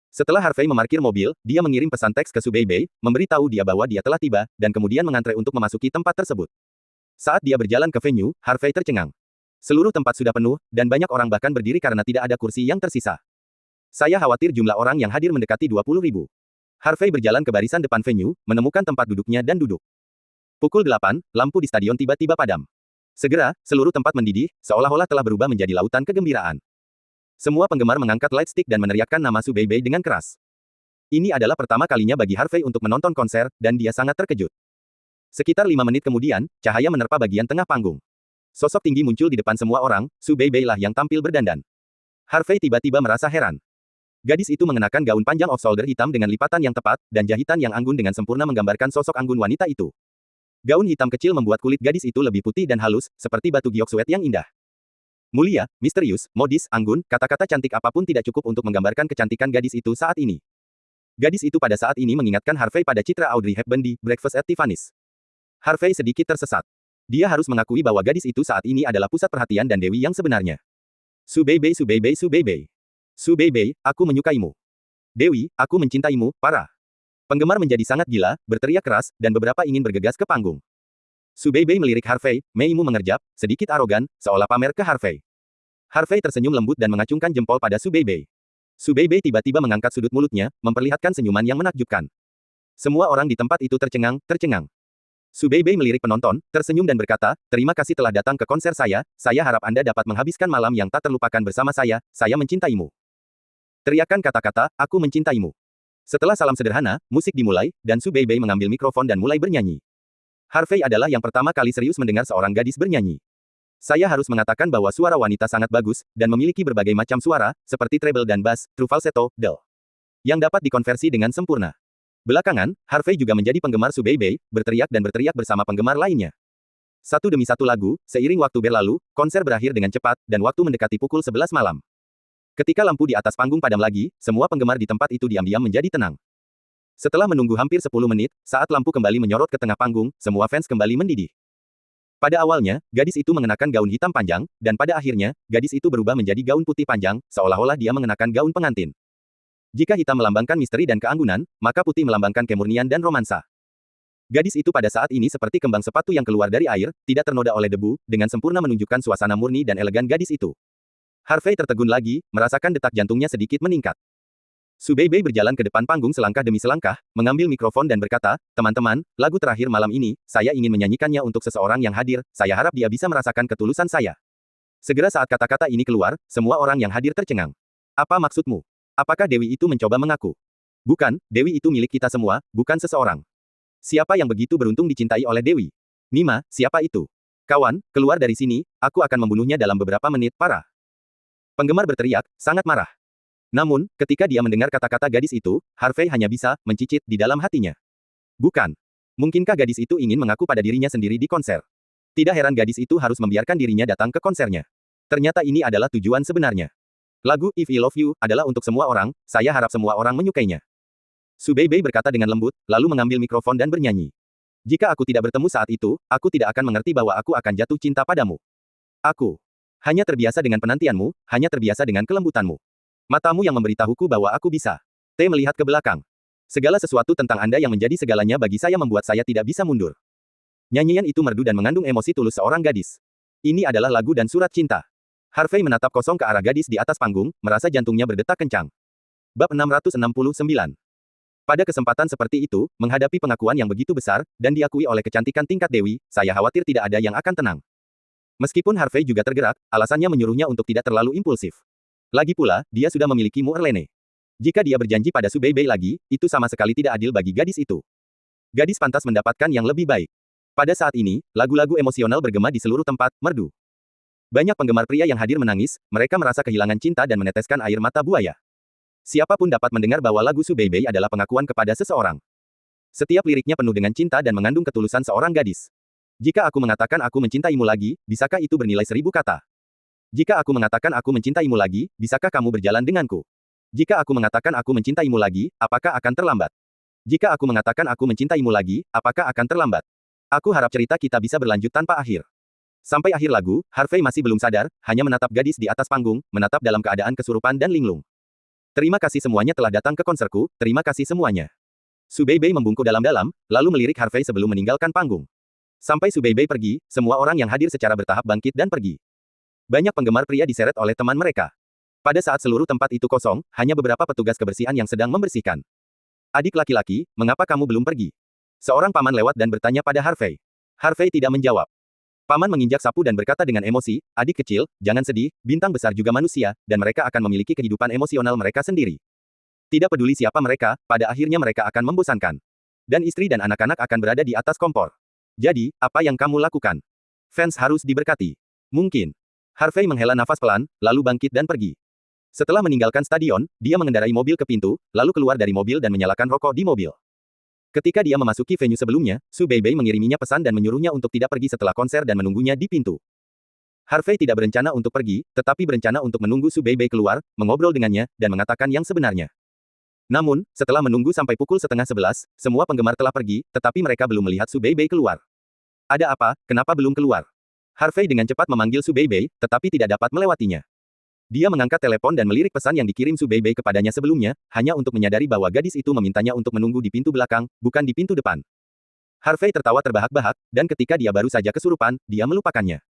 Setelah Harvey memarkir mobil, dia mengirim pesan teks ke Su Beibei, memberitahu dia bahwa dia telah tiba, dan kemudian mengantre untuk memasuki tempat tersebut. Saat dia berjalan ke venue, Harvey tercengang. Seluruh tempat sudah penuh, dan banyak orang bahkan berdiri karena tidak ada kursi yang tersisa. Saya khawatir jumlah orang yang hadir mendekati 20.000. Harvey berjalan ke barisan depan venue, menemukan tempat duduknya dan duduk. Pukul 8, lampu di stadion tiba-tiba padam. Segera, seluruh tempat mendidih, seolah-olah telah berubah menjadi lautan kegembiraan. Semua penggemar mengangkat light stick dan meneriakkan nama Su Beibei dengan keras. Ini adalah pertama kalinya bagi Harvey untuk menonton konser, dan dia sangat terkejut. Sekitar 5 menit kemudian, cahaya menerpa bagian tengah panggung. Sosok tinggi muncul di depan semua orang, Su Beibei lah yang tampil berdandan. Harvey tiba-tiba merasa heran. Gadis itu mengenakan gaun panjang off-shoulder hitam dengan lipatan yang tepat, dan jahitan yang anggun dengan sempurna menggambarkan sosok anggun wanita itu. Gaun hitam kecil membuat kulit gadis itu lebih putih dan halus, seperti batu giok suet yang indah. Mulia, misterius, modis, anggun, kata-kata cantik apapun tidak cukup untuk menggambarkan kecantikan gadis itu saat ini. Gadis itu pada saat ini mengingatkan Harvey pada citra Audrey Hepburn di Breakfast at Tiffany's. Harvey sedikit tersesat. Dia harus mengakui bahwa gadis itu saat ini adalah pusat perhatian dan dewi yang sebenarnya. Su Beibei, Su Beibei, Su Beibei. Su Beibei, aku menyukaimu. Dewi, aku mencintaimu, parah. Penggemar menjadi sangat gila, berteriak keras, dan beberapa ingin bergegas ke panggung. Su Beibei melirik Harvey, Meimu mengerjap, sedikit arogan, seolah pamer ke Harvey. Harvey tersenyum lembut dan mengacungkan jempol pada Su Beibei. Su Beibei tiba-tiba mengangkat sudut mulutnya, memperlihatkan senyuman yang menakjubkan. Semua orang di tempat itu tercengang. Su Beibei melirik penonton, tersenyum dan berkata, terima kasih telah datang ke konser saya harap Anda dapat menghabiskan malam yang tak terlupakan bersama saya mencintaimu. Teriakan kata-kata, aku mencintaimu. Setelah salam sederhana, musik dimulai, dan Su Beibei mengambil mikrofon dan mulai bernyanyi. Harvey adalah yang pertama kali serius mendengar seorang gadis bernyanyi. Saya harus mengatakan bahwa suara wanita sangat bagus, dan memiliki berbagai macam suara, seperti treble dan bass, true falsetto, del, yang dapat dikonversi dengan sempurna. Belakangan, Harvey juga menjadi penggemar Su Beibei, berteriak dan berteriak bersama penggemar lainnya. Satu demi satu lagu, seiring waktu berlalu, konser berakhir dengan cepat, dan waktu mendekati pukul 11 malam. Ketika lampu di atas panggung padam lagi, semua penggemar di tempat itu diam-diam menjadi tenang. Setelah menunggu hampir 10 menit, saat lampu kembali menyorot ke tengah panggung, semua fans kembali mendidih. Pada awalnya, gadis itu mengenakan gaun hitam panjang, dan pada akhirnya, gadis itu berubah menjadi gaun putih panjang, seolah-olah dia mengenakan gaun pengantin. Jika hitam melambangkan misteri dan keanggunan, maka putih melambangkan kemurnian dan romansa. Gadis itu pada saat ini seperti kembang sepatu yang keluar dari air, tidak ternoda oleh debu, dengan sempurna menunjukkan suasana murni dan elegan gadis itu. Harvey tertegun lagi, merasakan detak jantungnya sedikit meningkat. Su Beibei berjalan ke depan panggung selangkah demi selangkah, mengambil mikrofon dan berkata, teman-teman, lagu terakhir malam ini, saya ingin menyanyikannya untuk seseorang yang hadir, saya harap dia bisa merasakan ketulusan saya. Segera saat kata-kata ini keluar, semua orang yang hadir tercengang. Apa maksudmu? Apakah Dewi itu mencoba mengaku? Bukan, Dewi itu milik kita semua, bukan seseorang. Siapa yang begitu beruntung dicintai oleh Dewi? Nima, siapa itu? Kawan, keluar dari sini, aku akan membunuhnya dalam beberapa menit, parah. Penggemar berteriak, sangat marah. Namun, ketika dia mendengar kata-kata gadis itu, Harvey hanya bisa mencicit di dalam hatinya. Bukan. Mungkinkah gadis itu ingin mengaku pada dirinya sendiri di konser? Tidak heran gadis itu harus membiarkan dirinya datang ke konsernya. Ternyata ini adalah tujuan sebenarnya. Lagu If I Love You adalah untuk semua orang, saya harap semua orang menyukainya. Su Beibei berkata dengan lembut, lalu mengambil mikrofon dan bernyanyi. Jika aku tidak bertemu saat itu, aku tidak akan mengerti bahwa aku akan jatuh cinta padamu. Aku hanya terbiasa dengan penantianmu, hanya terbiasa dengan kelembutanmu. Matamu yang memberitahuku bahwa aku bisa. T melihat ke belakang. Segala sesuatu tentang Anda yang menjadi segalanya bagi saya membuat saya tidak bisa mundur. Nyanyian itu merdu dan mengandung emosi tulus seorang gadis. Ini adalah lagu dan surat cinta. Harvey menatap kosong ke arah gadis di atas panggung, merasa jantungnya berdetak kencang. Bab 669. Pada kesempatan seperti itu, menghadapi pengakuan yang begitu besar, dan diakui oleh kecantikan tingkat Dewi, saya khawatir tidak ada yang akan tenang. Meskipun Harvey juga tergerak, alasannya menyuruhnya untuk tidak terlalu impulsif. Lagi pula, dia sudah memiliki Mu Erlene. Jika dia berjanji pada Su Beibei lagi, itu sama sekali tidak adil bagi gadis itu. Gadis pantas mendapatkan yang lebih baik. Pada saat ini, lagu-lagu emosional bergema di seluruh tempat, merdu. Banyak penggemar pria yang hadir menangis, mereka merasa kehilangan cinta dan meneteskan air mata buaya. Siapapun dapat mendengar bahwa lagu Su Beibei adalah pengakuan kepada seseorang. Setiap liriknya penuh dengan cinta dan mengandung ketulusan seorang gadis. Jika aku mengatakan aku mencintaimu lagi, bisakah itu bernilai 1000 kata? Jika aku mengatakan aku mencintaimu lagi, bisakah kamu berjalan denganku? Jika aku mengatakan aku mencintaimu lagi, apakah akan terlambat? Jika aku mengatakan aku mencintaimu lagi, apakah akan terlambat? Aku harap cerita kita bisa berlanjut tanpa akhir. Sampai akhir lagu, Harvey masih belum sadar, hanya menatap gadis di atas panggung, menatap dalam keadaan kesurupan dan linglung. Terima kasih semuanya telah datang ke konserku, terima kasih semuanya. Su Beibei membungkuk dalam-dalam, lalu melirik Harvey sebelum meninggalkan panggung. Sampai Su Beibei pergi, semua orang yang hadir secara bertahap bangkit dan pergi. Banyak penggemar pria diseret oleh teman mereka. Pada saat seluruh tempat itu kosong, hanya beberapa petugas kebersihan yang sedang membersihkan. Adik laki-laki, mengapa kamu belum pergi? Seorang paman lewat dan bertanya pada Harvey. Harvey tidak menjawab. Paman menginjak sapu dan berkata dengan emosi, adik kecil, jangan sedih, bintang besar juga manusia, dan mereka akan memiliki kehidupan emosional mereka sendiri. Tidak peduli siapa mereka, pada akhirnya mereka akan membosankan. Dan istri dan anak-anak akan berada di atas kompor. Jadi, apa yang kamu lakukan? Fans harus diberkati. Mungkin. Harvey menghela nafas pelan, lalu bangkit dan pergi. Setelah meninggalkan stadion, dia mengendarai mobil ke pintu, lalu keluar dari mobil dan menyalakan rokok di mobil. Ketika dia memasuki venue sebelumnya, Su Beibei mengiriminya pesan dan menyuruhnya untuk tidak pergi setelah konser dan menunggunya di pintu. Harvey tidak berencana untuk pergi, tetapi berencana untuk menunggu Su Beibei keluar, mengobrol dengannya, dan mengatakan yang sebenarnya. Namun, setelah menunggu sampai pukul 10:30, semua penggemar telah pergi, tetapi mereka belum melihat Su Beibei keluar. Ada apa, kenapa belum keluar? Harvey dengan cepat memanggil Su Beibei, tetapi tidak dapat melewatinya. Dia mengangkat telepon dan melirik pesan yang dikirim Su Beibei kepadanya sebelumnya, hanya untuk menyadari bahwa gadis itu memintanya untuk menunggu di pintu belakang, bukan di pintu depan. Harvey tertawa terbahak-bahak, dan ketika dia baru saja kesurupan, dia melupakannya.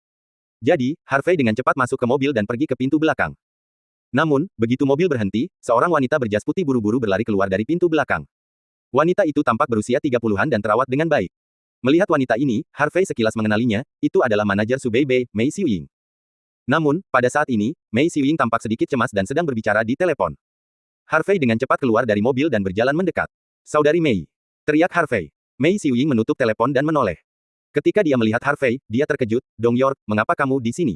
Jadi, Harvey dengan cepat masuk ke mobil dan pergi ke pintu belakang. Namun, begitu mobil berhenti, seorang wanita berjas putih buru-buru berlari keluar dari pintu belakang. Wanita itu tampak berusia 30-an dan terawat dengan baik. Melihat wanita ini, Harvey sekilas mengenalinya, itu adalah manajer Su Beibei, Mei Xiuying. Namun, pada saat ini, Mei Xiuying tampak sedikit cemas dan sedang berbicara di telepon. Harvey dengan cepat keluar dari mobil dan berjalan mendekat. "Saudari Mei!" teriak Harvey. Mei Xiuying menutup telepon dan menoleh. Ketika dia melihat Harvey, dia terkejut. "Dong Yor, mengapa kamu di sini?"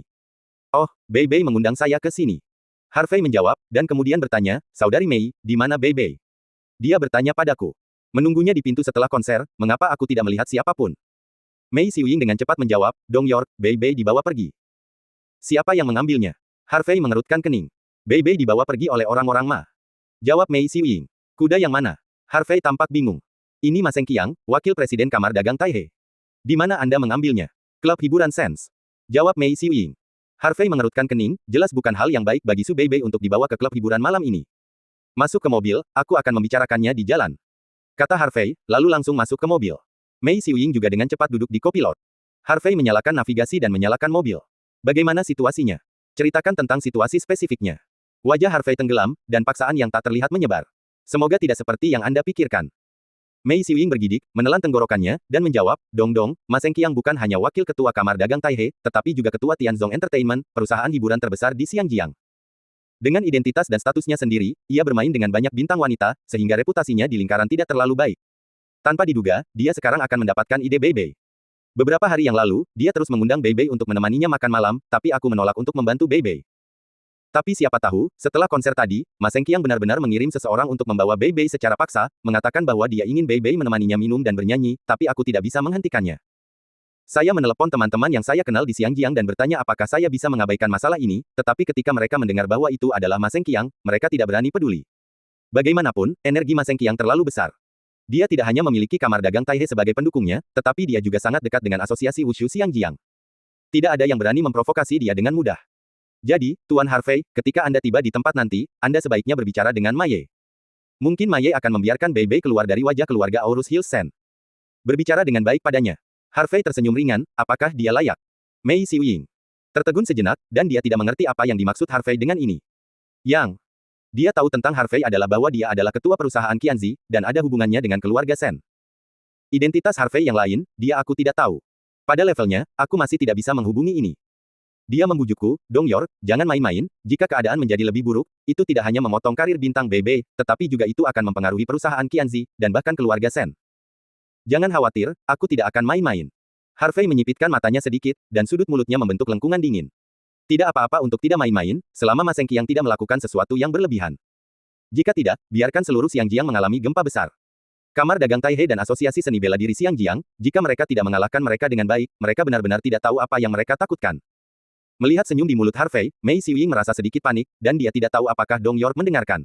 "Oh, Beibei mengundang saya ke sini." Harvey menjawab, dan kemudian bertanya, "Saudari Mei, di mana Beibei?" Dia bertanya padaku. "Menunggunya di pintu setelah konser, mengapa aku tidak melihat siapapun?" Mei Xiuying dengan cepat menjawab, "Dong Yor, Beibei dibawa pergi." "Siapa yang mengambilnya?" Harvey mengerutkan kening. "Beibei dibawa pergi oleh orang-orang Ma." Jawab Mei Xiuying. "Kuda yang mana?" Harvey tampak bingung. "Ini Ma Sengqiang, wakil presiden Kamar Dagang Taihe." "Di mana Anda mengambilnya?" "Klub hiburan Sense." Jawab Mei Xiuying. Harvey mengerutkan kening, jelas bukan hal yang baik bagi Su Beibei untuk dibawa ke klub hiburan malam ini. "Masuk ke mobil, aku akan membicarakannya di jalan," kata Harvey, lalu langsung masuk ke mobil. Mei Xiuying juga dengan cepat duduk di kopilot. Harvey menyalakan navigasi dan menyalakan mobil. "Bagaimana situasinya? Ceritakan tentang situasi spesifiknya." Wajah Harvey tenggelam, dan paksaan yang tak terlihat menyebar. "Semoga tidak seperti yang Anda pikirkan." Mei Xiuying bergidik, menelan tenggorokannya, dan menjawab, "Dong, Ma Sengqiang bukan hanya wakil ketua Kamar Dagang Taihe, tetapi juga ketua Tianzong Entertainment, perusahaan hiburan terbesar di Xiangjiang. Dengan identitas dan statusnya sendiri, ia bermain dengan banyak bintang wanita, sehingga reputasinya di lingkaran tidak terlalu baik. Tanpa diduga, dia sekarang akan mendapatkan ide Beibei. Beberapa hari yang lalu, dia terus mengundang Beibei untuk menemaninya makan malam, tapi aku menolak untuk membantu Beibei. Tapi siapa tahu, setelah konser tadi, Ma Sengqiang benar-benar mengirim seseorang untuk membawa Beibei secara paksa, mengatakan bahwa dia ingin Beibei menemaninya minum dan bernyanyi, tapi aku tidak bisa menghentikannya. Saya menelepon teman-teman yang saya kenal di Xiangjiang dan bertanya apakah saya bisa mengabaikan masalah ini, tetapi ketika mereka mendengar bahwa itu adalah Ma Sengqiang, mereka tidak berani peduli. Bagaimanapun, energi Ma Sengqiang terlalu besar. Dia tidak hanya memiliki Kamar Dagang Taihe sebagai pendukungnya, tetapi dia juga sangat dekat dengan Asosiasi Wushu Xiangjiang. Tidak ada yang berani memprovokasi dia dengan mudah. Jadi, Tuan Harvey, ketika Anda tiba di tempat nanti, Anda sebaiknya berbicara dengan Ma Ye. Mungkin Ma Ye akan membiarkan Beibei keluar dari wajah keluarga Aurus Hills Sen. Berbicara dengan baik padanya. Harvey tersenyum ringan, apakah dia layak? Mei Xiuying tertegun sejenak, dan dia tidak mengerti apa yang dimaksud Harvey dengan ini. Dia tahu tentang Harvey adalah bahwa dia adalah ketua perusahaan Qianzi, dan ada hubungannya dengan keluarga Sen. Identitas Harvey yang lain, aku tidak tahu. Pada levelnya, aku masih tidak bisa menghubungi ini. Dia membujukku, "Dong Yor, jangan main-main, jika keadaan menjadi lebih buruk, itu tidak hanya memotong karir bintang Beibei, tetapi juga itu akan mempengaruhi perusahaan Qianzi, dan bahkan keluarga Sen. Jangan khawatir, aku tidak akan main-main." Harvey menyipitkan matanya sedikit, dan sudut mulutnya membentuk lengkungan dingin. Tidak apa-apa untuk tidak main-main, selama Ma Sengqiang tidak melakukan sesuatu yang berlebihan. Jika tidak, biarkan seluruh Xiangjiang mengalami gempa besar. Kamar Dagang Taihe dan Asosiasi Seni Bela Diri Xiangjiang, jika mereka tidak mengalahkan mereka dengan baik, mereka benar-benar tidak tahu apa yang mereka takutkan. Melihat senyum di mulut Harvey, Mei Xiuying merasa sedikit panik, dan dia tidak tahu apakah Dong Yor mendengarkan.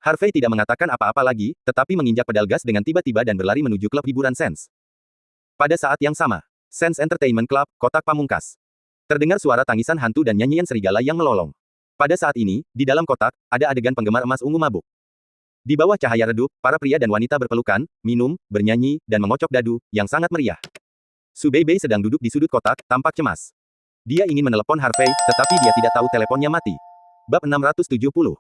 Harvey tidak mengatakan apa-apa lagi, tetapi menginjak pedal gas dengan tiba-tiba dan berlari menuju klub hiburan Sense. Pada saat yang sama, Sense Entertainment Club, kotak pamungkas. Terdengar suara tangisan hantu dan nyanyian serigala yang melolong. Pada saat ini, di dalam kotak, ada adegan penggemar emas ungu mabuk. Di bawah cahaya redup, para pria dan wanita berpelukan, minum, bernyanyi, dan mengocok dadu, yang sangat meriah. Su Beibei sedang duduk di sudut kotak, tampak cemas. Dia ingin menelepon Harvey, tetapi dia tidak tahu teleponnya mati. Bab 670.